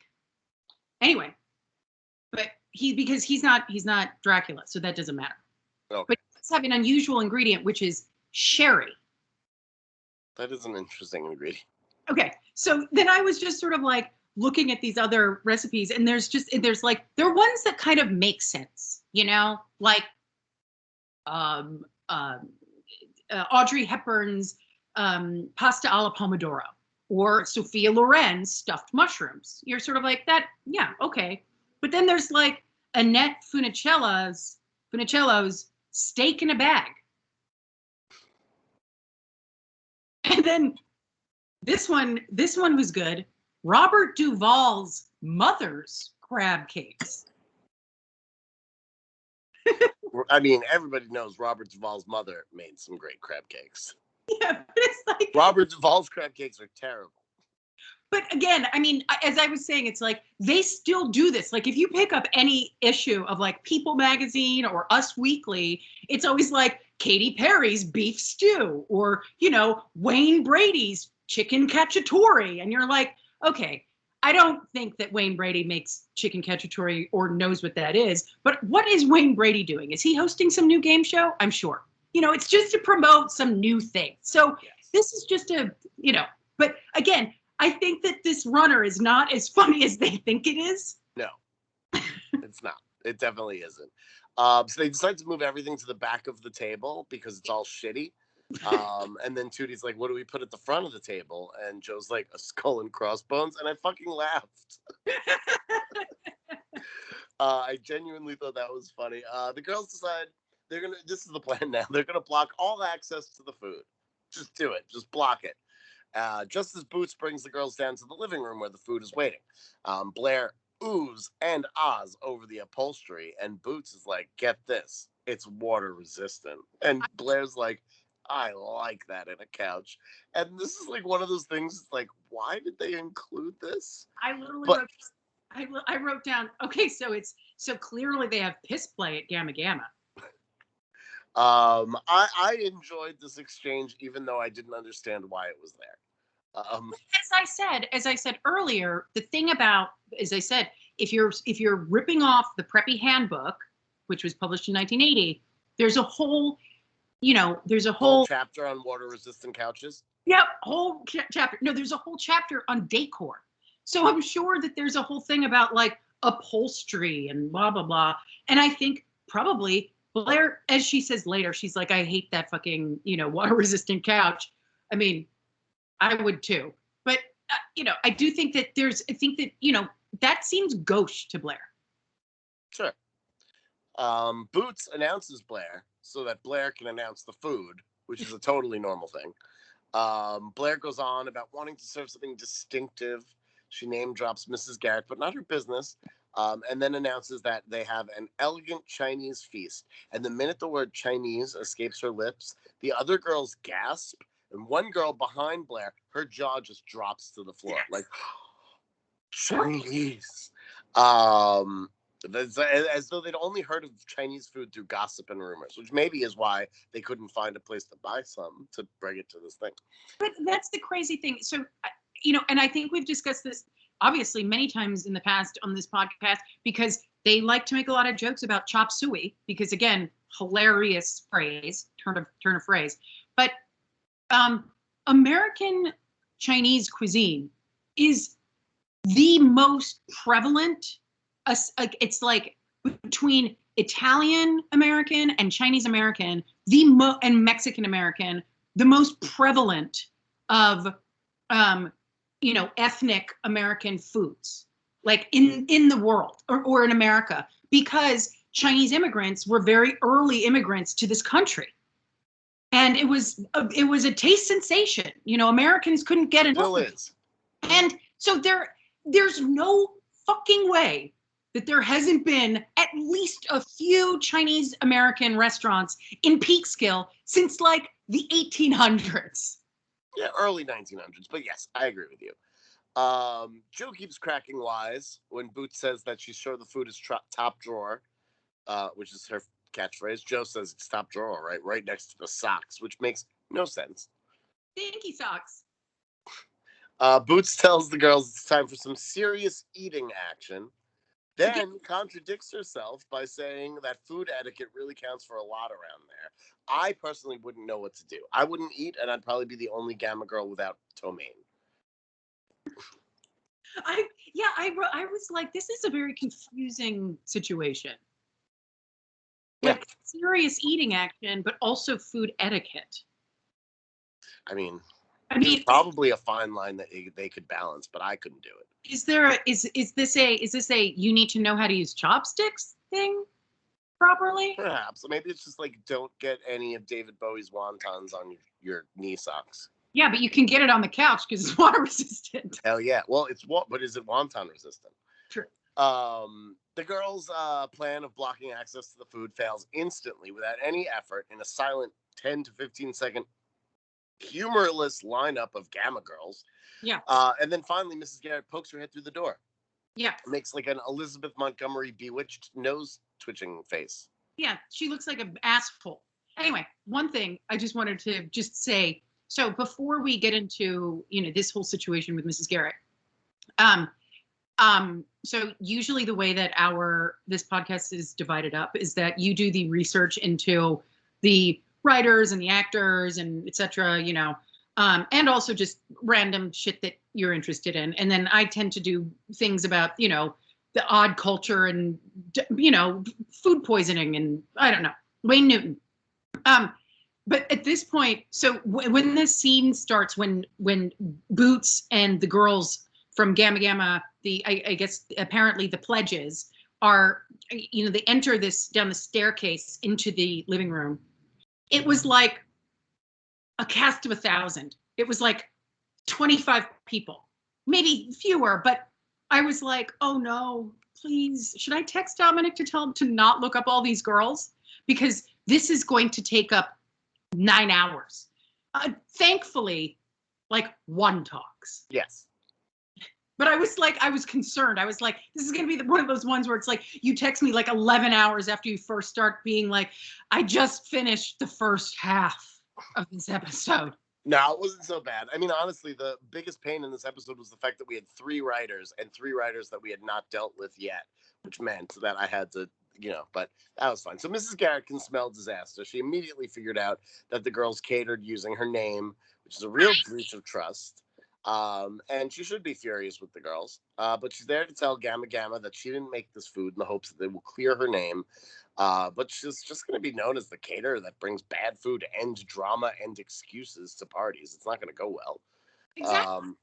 Anyway, but because he's not Dracula, so that doesn't matter. Okay. But let's have an unusual ingredient, which is sherry. That is an interesting ingredient. Okay, so then I was just sort of like looking at these there are ones that kind of make sense, like Audrey Hepburn's pasta alla pomodoro, or Sophia Loren's stuffed mushrooms. You're sort of like that, yeah, okay. But then there's like Annette Funicello's steak in a bag. And then this one was good. Robert Duvall's mother's crab cakes. I mean, everybody knows Robert Duvall's mother made some great crab cakes. Yeah, but it's like Robert Duvall's crab cakes are terrible. But again, I mean, as I was saying, it's like they still do this. Like if you pick up any issue of like People magazine or Us Weekly, it's always like Katy Perry's beef stew, or Wayne Brady's chicken cacciatore, and you're like, okay, I don't think that Wayne Brady makes chicken cacciatore or knows what that is, but what is Wayne Brady doing? Is he hosting some new game show? I'm sure. It's just to promote some new thing. So yes. This is just but again, I think that this runner is not as funny as they think it is. No, it's not. It definitely isn't. So they decide to move everything to the back of the table because it's all shitty. And then Tootie's like, what do we put at the front of the table? And Joe's like, a skull and crossbones. And I fucking laughed. I genuinely thought that was funny. The girls decide this is the plan now. They're going to block all access to the food. Just do it. Just block it. Just as Boots brings the girls down to the living room where the food is waiting, Blair oohs and ahs over the upholstery, and Boots is like, get this, it's water resistant. And Blair's like, I like that in a couch. And this is like one of those things, like, why did they include this? I literally I wrote down, okay, so clearly they have piss play at Gamma Gamma. I enjoyed this exchange, even though I didn't understand why it was there. As I said earlier, the thing about, as I said, if you're ripping off the Preppy Handbook, which was published in 1980, there's a whole chapter on water resistant couches. Yep, whole chapter. No, there's a whole chapter on decor. So I'm sure that there's a whole thing about like upholstery and blah blah blah. And I think probably Blair, as she says later, she's like, I hate that fucking water resistant couch. I mean, I would too. But I do think that that seems gauche to Blair. Sure. Boots announces Blair so that Blair can announce the food, which is a totally normal thing. Blair goes on about wanting to serve something distinctive. She name drops Mrs. Garrett, but not her business. And then announces that they have an elegant Chinese feast. And the minute the word Chinese escapes her lips, the other girls gasp. And one girl behind Blair, her jaw just drops to the floor. Yes. Like, Chinese. As though they'd only heard of Chinese food through gossip and rumors, which maybe is why they couldn't find a place to buy some to bring it to this thing. But that's the crazy thing. So, and I think we've discussed this obviously many times in the past on this podcast, because they like to make a lot of jokes about chop suey, because again, hilarious phrase, turn of phrase. But American Chinese cuisine is the most prevalent. It's like between Italian American and Chinese American, and Mexican American, the most prevalent of ethnic American foods, like in the world or in America, because Chinese immigrants were very early immigrants to this country. And it was a taste sensation. Americans couldn't get enough. Still is. And so there's no fucking way that there hasn't been at least a few Chinese American restaurants in Peekskill since like the 1800s. Yeah, early 1900s. But yes, I agree with you. Joe keeps cracking wise when Boots says that she's sure the food is top drawer, which is her catchphrase. Joe says it's top drawer, right next to the socks, which makes no sense. Stinky socks. Boots tells the girls it's time for some serious eating action, then contradicts herself by saying that food etiquette really counts for a lot around there. I personally wouldn't know what to do. I wouldn't eat, and I'd probably be the only Gamma girl without ptomaine. I was like, this is a very confusing situation. Yeah. Like serious eating action, but also food etiquette. I mean, there's probably a fine line that they could balance, but I couldn't do it. Is this a you need to know how to use chopsticks thing properly? Perhaps. Maybe it's just like, don't get any of David Bowie's wontons on your knee socks. Yeah, but you can get it on the couch because it's water resistant. Hell yeah. Well, but is it wonton resistant? True. The girls' plan of blocking access to the food fails instantly without any effort in a silent 10 to 15 second humorless lineup of Gamma girls. Yeah. And then finally, Mrs. Garrett pokes her head through the door. Yeah. Makes like an Elizabeth Montgomery bewitched nose twitching face. Yeah, she looks like an asshole. Anyway, one thing I just wanted to just say. So before we get into this whole situation with Mrs. Garrett, so usually the way that this podcast is divided up is that you do the research into the writers and the actors and etc. And also just random shit that you're interested in, and then I tend to do things about the odd culture and, food poisoning and I don't know, Wayne Newton. But at this point, so when this scene starts, when Boots and the girls from Gamma Gamma, I guess apparently the pledges are, they enter this down the staircase into the living room. It was like a cast of 1,000. It was like 25 people, maybe fewer, but I was like, oh no, please, should I text Dominic to tell him to not look up all these girls? Because this is going to take up 9 hours. Thankfully, like one talks. Yes. But I was concerned. I was like, this is going to be one of those ones where it's like, you text me like 11 hours after you first start being like, I just finished the first half of this episode. No, it wasn't so bad. I mean, honestly, the biggest pain in this episode was the fact that we had 3 writers and 3 writers that we had not dealt with yet, which meant that I had to, but that was fine. So Mrs. Garrett can smell disaster. She immediately figured out that the girls catered using her name, which is a real breach of trust. And she should be furious with the girls. But she's there to tell Gamma Gamma that she didn't make this food in the hopes that they will clear her name. But she's just going to be known as the caterer that brings bad food and drama and excuses to parties. It's not going to go well. Exactly.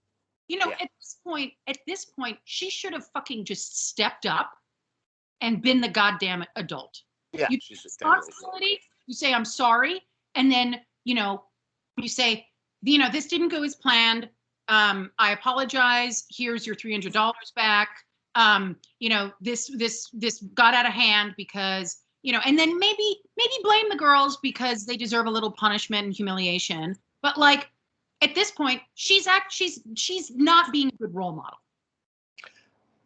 At this point, she should have fucking just stepped up and been the goddamn adult. Yeah, you she should responsibility. You say, I'm sorry. And then, you say, this didn't go as planned. I apologize. Here's your $300 back. This got out of hand because, and then maybe blame the girls because they deserve a little punishment and humiliation. But like at this point, she's not being a good role model.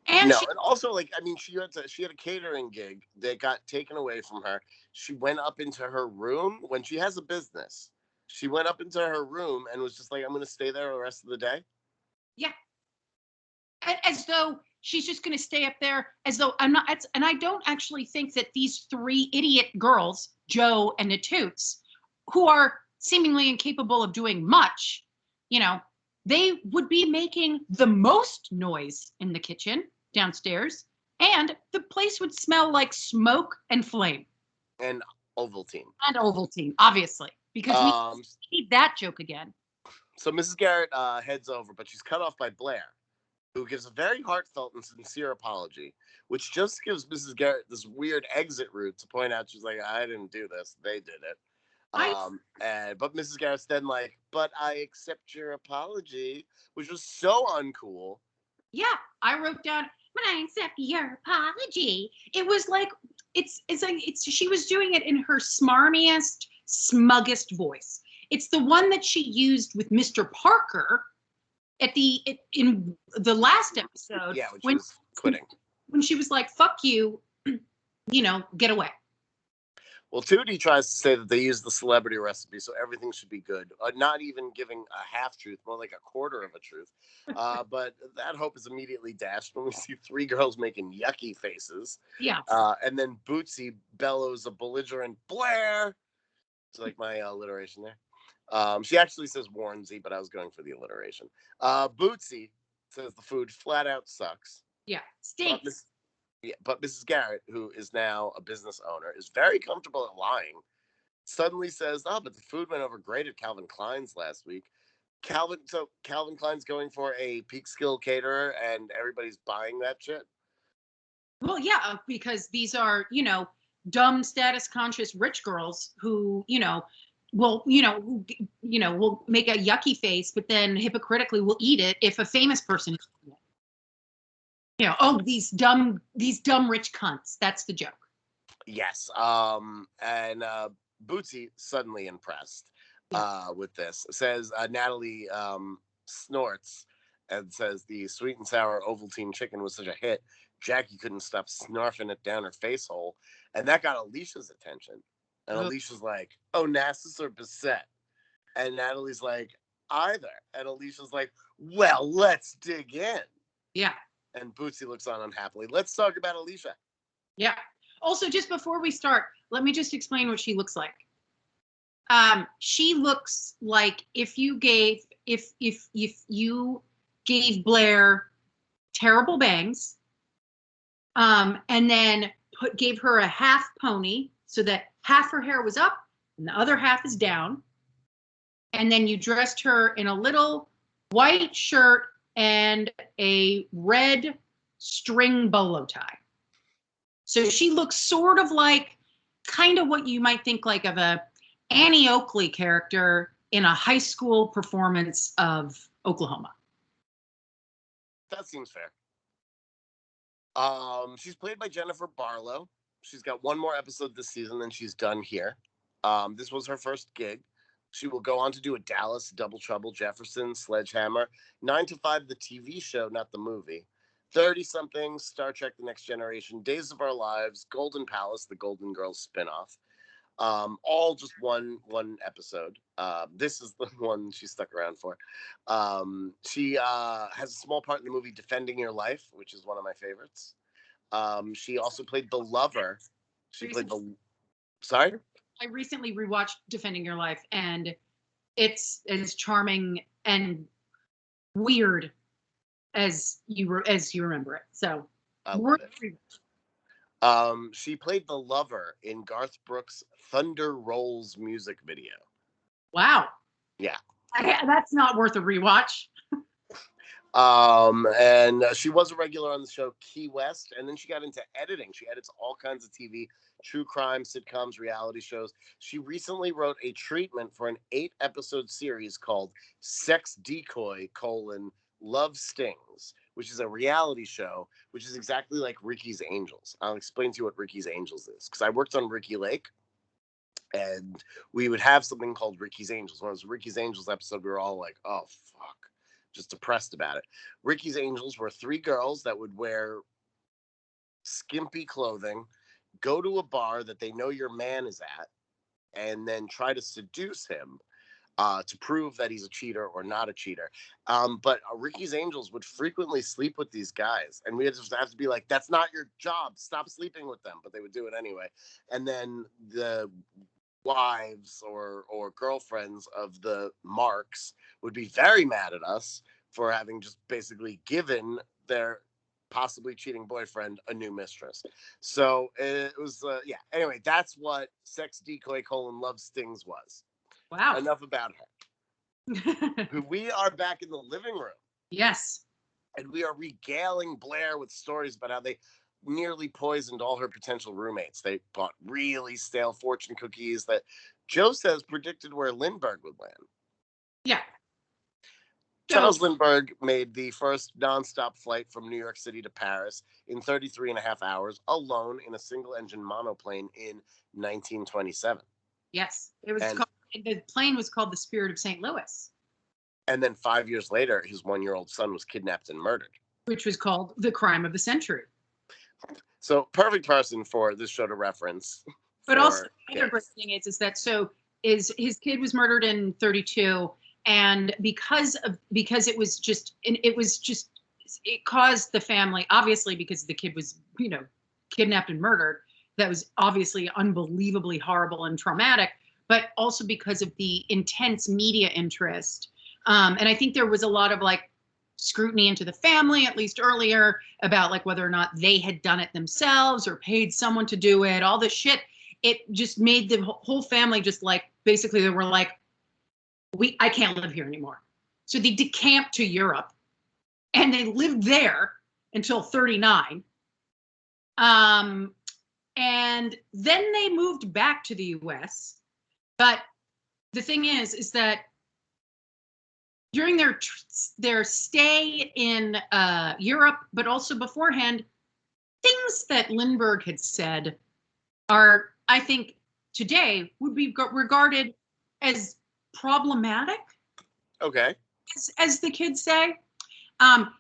And and also, she had a catering gig that got taken away from her. She went up into her room when she has a business. She went up into her room and was just like, I'm going to stay there the rest of the day. Yeah. As though she's just going to stay up there, as though I'm not. And I don't actually think that these 3 idiot girls, Joe and the Toots, who are seemingly incapable of doing much, they would be making the most noise in the kitchen downstairs, and the place would smell like smoke and flame. And Ovaltine. And Ovaltine, obviously, because we need that joke again. So Mrs. Garrett heads over, but she's cut off by Blair, who gives a very heartfelt and sincere apology, which just gives Mrs. Garrett this weird exit route to point out she's like, I didn't do this. They did it. But Mrs. Garrett's then like, but I accept your apology, which was so uncool. Yeah, I wrote down, but I accept your apology. It was like, she was doing it in her smarmiest, smuggest voice. It's the one that she used with Mr. Parker in the last episode. Yeah, when she was quitting. When she was like, fuck you, get away. Well, Tootie tries to say that they use the celebrity recipe, so everything should be good. Not even giving a half-truth, more like a quarter of a truth. But that hope is immediately dashed when we see 3 girls making yucky faces. Yeah. And then Bootsy bellows a belligerent Blair. It's like my alliteration there. She actually says Warnsy, but I was going for the alliteration. Bootsy says the food flat out sucks. Yeah, stinks. But Mrs. Garrett, who is now a business owner, is very comfortable at lying. Suddenly says, but the food went over great at Calvin Klein's last week. Calvin Klein's going for a peak skill caterer and everybody's buying that shit? Well, yeah, because these are, dumb status conscious rich girls who, will make a yucky face, but then hypocritically will eat it if a famous person is eating it. These dumb rich cunts. That's the joke. Yes. And Bootsy suddenly impressed with this. Says Natalie snorts and says the sweet and sour Ovaltine chicken was such a hit, Jackie couldn't stop snarfing it down her face hole, and that got Alicia's attention. And Alicia's like, "Oh, Nassus or Bissett?" And Natalie's like, "Either." And Alicia's like, "Well, let's dig in." Yeah. And Bootsy looks on unhappily. Let's talk about Alicia. Yeah. Also, just before we start, let me just explain what she looks like. She looks like if you gave Blair terrible bangs and then gave her a half pony so that half her hair was up and the other half is down. And then you dressed her in a little white shirt and a red string bolo tie. So she looks sort of like kind of what you might think like of a Annie Oakley character in a high school performance of Oklahoma. That seems fair. She's played by Jennifer Barlow. She's got one more episode this season, and she's done here. This was her first gig. She will go on to do a Dallas, Double Trouble, Jefferson, Sledgehammer, 9 to 5, the TV show, not the movie, 30-something, Star Trek The Next Generation, Days of Our Lives, Golden Palace, the Golden Girls spinoff. All just one episode. This is the one she stuck around for. She has a small part in the movie Defending Your Life, which is one of my favorites. She also played the lover. She played the... Sorry? I recently rewatched Defending Your Life, and it's as charming and weird as you remember it. So, she played the lover in Garth Brooks' Thunder Rolls music video. Wow. Yeah. That's not worth a rewatch. And she was a regular on the show Key West, and then she got into editing. She edits all kinds of TV, true crime, sitcoms, reality shows. She recently wrote a treatment for an 8-episode series called Sex Decoy: Love Stings, which is a reality show, which is exactly like Ricky's Angels. I'll explain to you what Ricky's Angels is, because I worked on Ricky Lake, and we would have something called Ricky's Angels. When it was Ricky's Angels episode, we were all like, oh, fuck. Just depressed about it. Ricky's Angels were 3 girls that would wear skimpy clothing, go to a bar that they know your man is at, and then try to seduce him to prove that he's a cheater or not a cheater. But Ricky's Angels would frequently sleep with these guys, and we just have to be like, that's not your job. Stop sleeping with them. But they would do it anyway. And then the wives or girlfriends of the marks would be very mad at us for having just basically given their possibly cheating boyfriend a new mistress. So it was anyway, that's what Sex Decoy: Love Stings was. Wow. Enough about her. We are back in the living room. Yes. And we are regaling Blair with stories about how they nearly poisoned all her potential roommates. They bought really stale fortune cookies that Joe says predicted where Lindbergh would land. Yeah. Charles Lindbergh made the first nonstop flight from New York City to Paris in 33 and a half hours alone in a single-engine monoplane in 1927. Yes. It was the plane was called the Spirit of St. Louis. And then 5 years later, his 1-year-old son was kidnapped and murdered. Which was called the crime of the century. So perfect person for this show to reference. But also the other great thing is that his kid was murdered in 32, and because it caused the family, obviously because the kid was kidnapped and murdered, that was obviously unbelievably horrible and traumatic, but also because of the intense media interest. And I think there was a lot of scrutiny into the family, at least earlier, about whether or not they had done it themselves or paid someone to do it, all this shit. It just made the whole family just basically they were like, I can't live here anymore. So they decamped to Europe and they lived there until 39. And then they moved back to the US. But the thing is that during their stay in Europe, but also beforehand, things that Lindbergh had said are, I think, today would be regarded as problematic. Okay. As the kids say.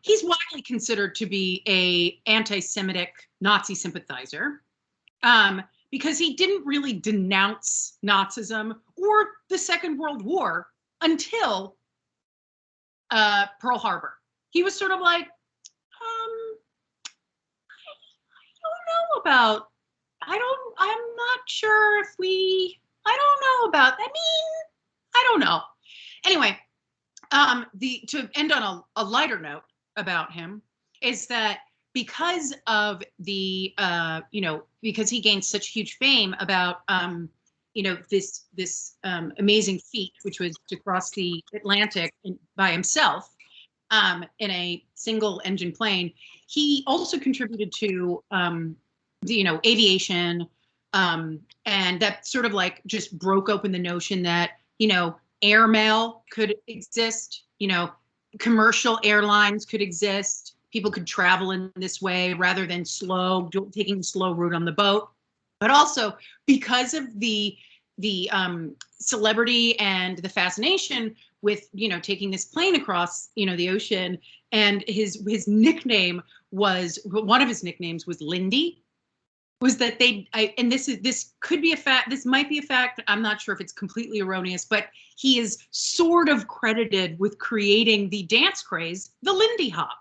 He's widely considered to be a anti-Semitic Nazi sympathizer because he didn't really denounce Nazism or the Second World War until Pearl Harbor. He was sort of like, I'm not sure if I don't know about, I don't know. Anyway, to end on a lighter note about him is that because of the because he gained such huge fame about this amazing feat, which was to cross the Atlantic by himself in a single engine plane. He also contributed to aviation, and that sort of like just broke open the notion that airmail could exist, commercial airlines could exist, people could travel in this way rather than taking the slow route on the boat. But also because of the celebrity and the fascination with taking this plane across the ocean, and his nickname was, one of his nicknames was Lindy. Was that this could be a fact, this might be a fact, I'm not sure if it's completely erroneous, but he is sort of credited with creating the dance craze, the Lindy Hop.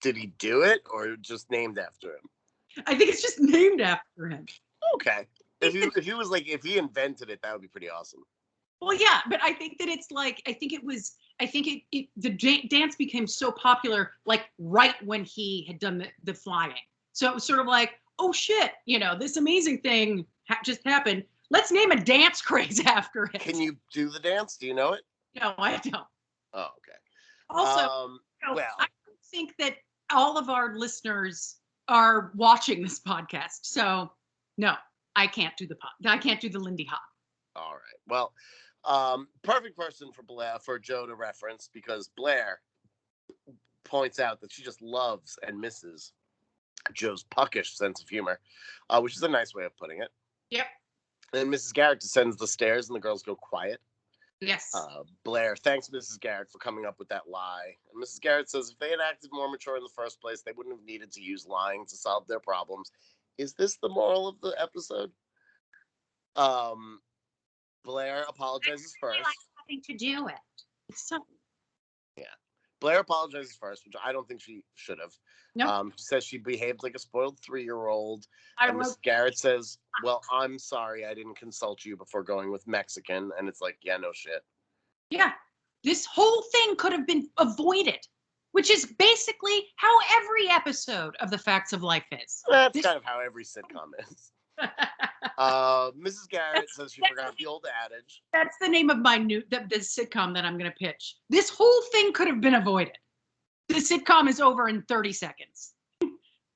Did he do it, or just named after him? I think it's just named after him. Okay. If he invented it, that would be pretty awesome. Well, yeah, but I think that it's like, the dance became so popular, like right when he had done the flying. So it was sort of like, oh shit, this amazing thing just happened. Let's name a dance craze after it. Can you do the dance? Do you know it? No, I don't. Oh, okay. Also, I don't think that all of our listeners are watching this podcast. So no, I can't do the Lindy Hop. All right. Well, perfect person for Joe to reference, because Blair points out that she just loves and misses Joe's puckish sense of humor, which is a nice way of putting it. Yep. And Mrs. Garrett descends the stairs and the girls go quiet. Yes. Blair thanks Mrs. Garrett for coming up with that lie. And Mrs. Garrett says if they had acted more mature in the first place, they wouldn't have needed to use lying to solve their problems. Is this the moral of the episode? Blair apologizes first. Like having to do it. Yeah. Blair apologizes first, which I don't think she should have. Nope. She says she behaved like a spoiled 3-year-old. And Mrs. Mrs. Garrett says, well, I'm sorry I didn't consult you before going with Mexican. And it's like, yeah, no shit. Yeah. This whole thing could have been avoided, which is basically how every episode of The Facts of Life is. That's kind of how every sitcom is. Mrs. Garrett says she forgot the old adage. That's the name of my the sitcom that I'm going to pitch. This whole thing could have been avoided. The sitcom is over in 30 seconds.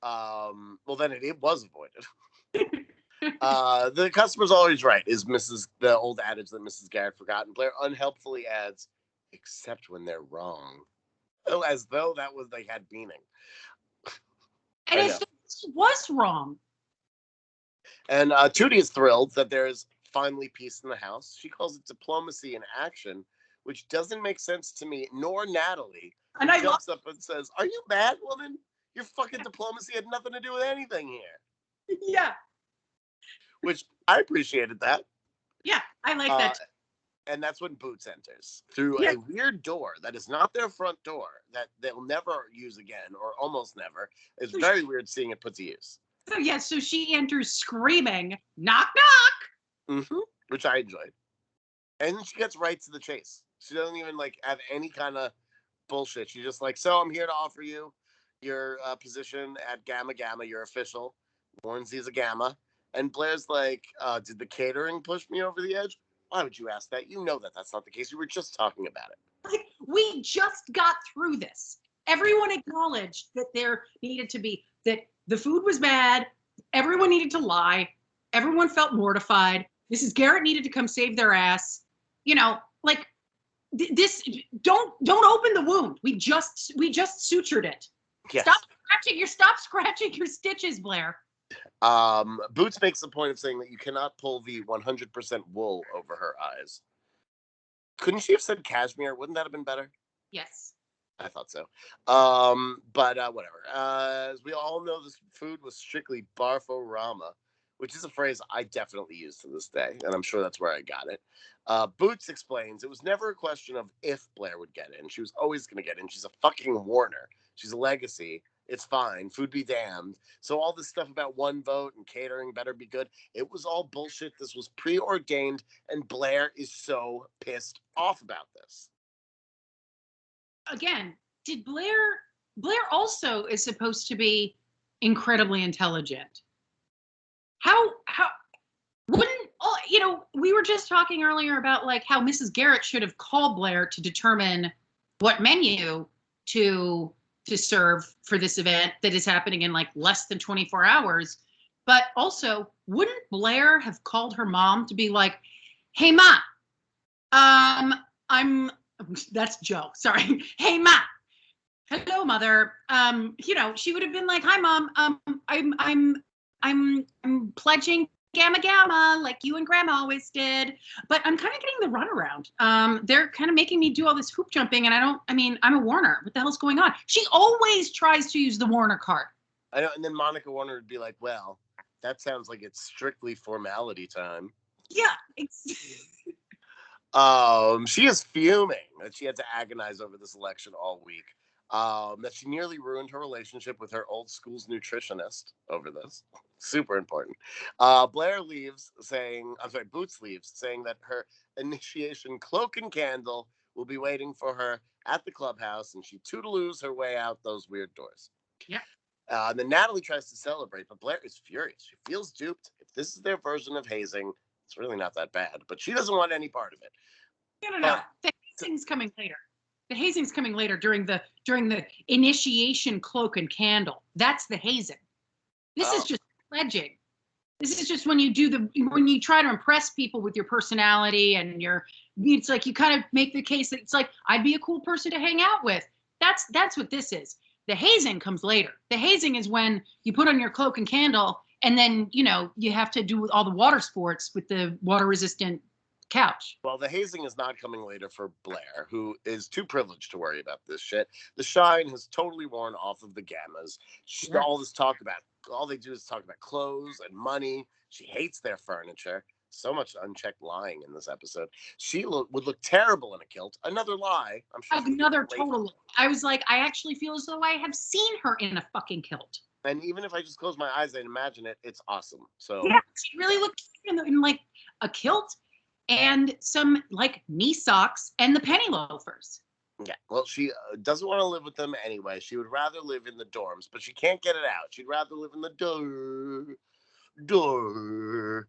Well, then it was avoided. The customer's always right is the old adage that Mrs. Garrett forgot, and Blair unhelpfully adds, except when they're wrong. Oh, as though they had meaning. And it was wrong. And Tootie is thrilled that there's finally peace in the house. She calls it diplomacy in action, which doesn't make sense to me, nor Natalie. And I jumps up and says, are you mad, woman? Your fucking diplomacy had nothing to do with anything here. Yeah. Which I appreciated that. Yeah, I like that. And that's when Boots enters through a weird door that is not their front door, that they'll never use again, or almost never. It's very weird seeing it put to use. So she enters screaming, knock, knock. Which I enjoyed. And then she gets right to the chase. She doesn't even have any kind of bullshit. She's just like, so I'm here to offer you your position at Gamma Gamma. You're official. Warns he's a Gamma. And Blair's like, did the catering push me over the edge? Why would you ask that? You know that's not the case. We were just talking about it. We just got through this. Everyone acknowledged that there needed to be, that the food was bad. Everyone needed to lie. Everyone felt mortified. Mrs. Garrett needed to come save their ass. This. Don't open the wound. We just sutured it. Yes. Stop scratching your stitches, Blair. Boots makes the point of saying that you cannot pull the 100% wool over her eyes. Couldn't she have said cashmere? Wouldn't that have been better? Yes. I thought so. But whatever. As we all know, this food was strictly barforama, which is a phrase I definitely use to this day, and I'm sure that's where I got it. Boots explains it was never a question of if Blair would get in. She was always going to get in. She's a fucking Warner. She's a legacy. It's fine. Food be damned. So all this stuff about one vote and catering better be good, it was all bullshit. This was preordained, and Blair is so pissed off about this. Again, did Blair Blair also is supposed to be incredibly intelligent. How wouldn't, we were just talking earlier about like how Mrs. Garrett should have called Blair to determine what menu to serve for this event that is happening in like less than 24 hours. But also, wouldn't Blair have called her mom to be like, "Hey, Ma, that's Joe. Sorry. Hey, Ma. Hello, Mother." She would have been like, "Hi, Mom. I'm pledging Gamma Gamma like you and Grandma always did, but I'm kind of getting the runaround. They're kind of making me do all this hoop jumping, and I'm a Warner. What the hell's going on?" She always tries to use the Warner card. I know, and then Monica Warner would be like, "Well, that sounds like it's strictly formality time." Yeah. She is fuming that she had to agonize over this election all week. That she nearly ruined her relationship with her old school's nutritionist over this. Super important. Boots leaves saying that her initiation cloak and candle will be waiting for her at the clubhouse, and she toodaloos her way out those weird doors. Yeah. And then Natalie tries to celebrate, but Blair is furious. She feels duped. If this is their version of hazing, it's really not that bad, but she doesn't want any part of it. No. The hazing's coming later. The hazing's coming later during the initiation cloak and candle. That's the hazing. This is just pledging. This is just when you try to impress people with your personality and it's like you kind of make the case that it's like, I'd be a cool person to hang out with. That's what this is. The hazing comes later. The hazing is when you put on your cloak and candle and then, you have to do all the water sports with the water resistant couch. Well, the hazing is not coming later for Blair, who is too privileged to worry about this shit. The shine has totally worn off of the Gammas. All they do is talk about clothes and money. She hates their furniture. So much unchecked lying in this episode. She would look terrible in a kilt. Another lie. I'm sure. Another total. I was like, I actually feel as though I have seen her in a fucking kilt. And even if I just close my eyes and imagine it, it's awesome. So yeah, she really looked in like a kilt and some like knee socks and the penny loafers. Yeah, well, she doesn't want to live with them anyway. She would rather live in the dorms, but she can't get it out. She'd rather live in the door.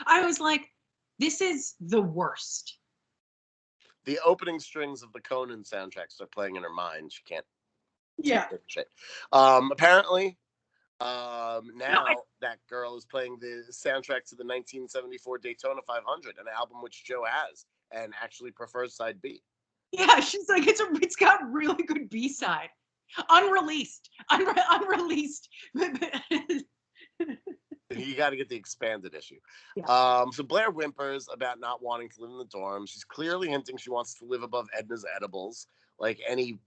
I was like, this is the worst. The opening strings of the Conan soundtrack start playing in her mind. She can't. Yeah. Shit. Apparently, now that girl is playing the soundtrack to the 1974 Daytona 500, an album which Joe has and actually prefers side B. Yeah, she's like, it's got really good B-side. Unreleased. You got to get the expanded issue. Yeah. So Blair whimpers about not wanting to live in the dorm. She's clearly hinting she wants to live above Edna's edibles, like any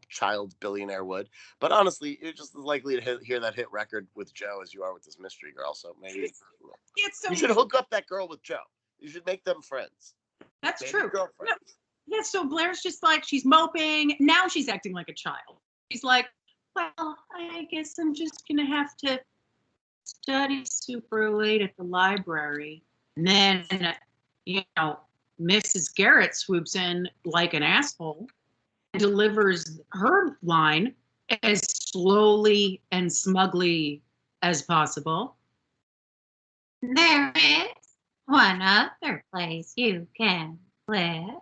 child billionaire would. But honestly, you're just as likely to hear that hit record with Joe as you are with this mystery girl. So maybe you should hook up that girl with Joe. You should make them friends. That's true. Yeah, so Blair's just like, she's moping. Now she's acting like a child. She's like, well, I guess I'm just going to have to study super late at the library. And then, Mrs. Garrett swoops in like an asshole and delivers her line as slowly and smugly as possible. There is one other place you can live.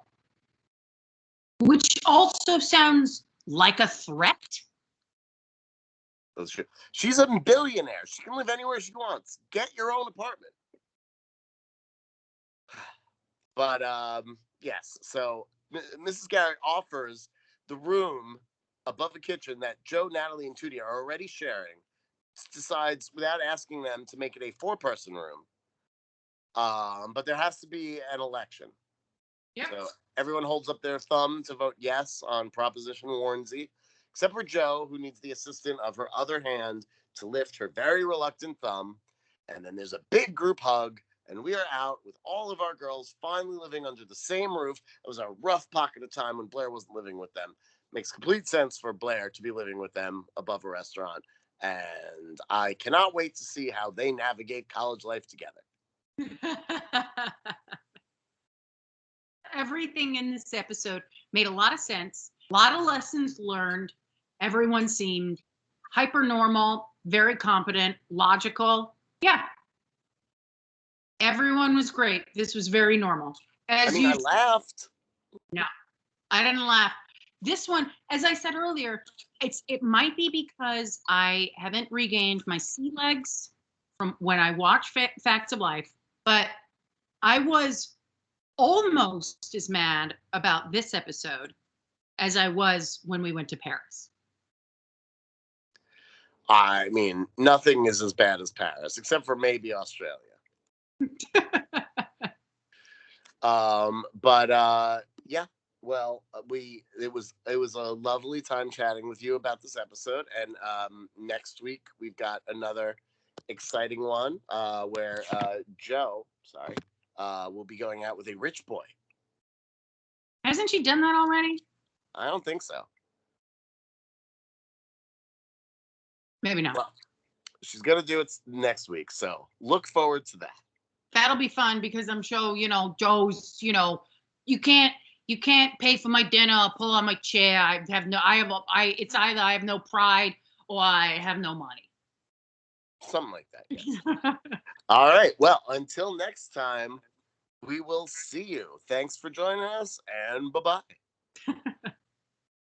Which also sounds like a threat. That's true. She's a billionaire. She can live anywhere she wants. Get your own apartment. But, yes. So Mrs. Garrett offers the room above the kitchen that Joe, Natalie, and Tootie are already sharing. Decides, without asking them, to make it a 4-person room. But there has to be an election. Yep. So everyone holds up their thumb to vote yes on Proposition Warnsey, except for Joe, who needs the assistance of her other hand to lift her very reluctant thumb. And then there's a big group hug, and we are out with all of our girls finally living under the same roof. It was a rough pocket of time when Blair wasn't living with them. Makes complete sense for Blair to be living with them above a restaurant. And I cannot wait to see how they navigate college life together. Everything in this episode made a lot of sense. A lot of lessons learned. Everyone seemed hyper normal, very competent, logical. Yeah. Everyone was great. This was very normal. I mean, I laughed. No, I didn't laugh. This one, as I said earlier, it might be because I haven't regained my sea legs from when I watched Facts of Life, but I was almost as mad about this episode as I was when we went to Paris. I mean, nothing is as bad as Paris, except for maybe Australia. Yeah. Well, it was a lovely time chatting with you about this episode, and next week we've got another exciting one where Joe, will be going out with a rich boy. Hasn't she done that already? I don't think so. Maybe not. Well, she's gonna do it next week, so look forward to that. That'll be fun because I'm sure, Joe's, you can't pay for my dinner, pull on my chair. It's either I have no pride or I have no money. Something like that. Yes. All right. Well, until next time, we will see you. Thanks for joining us, and bye-bye.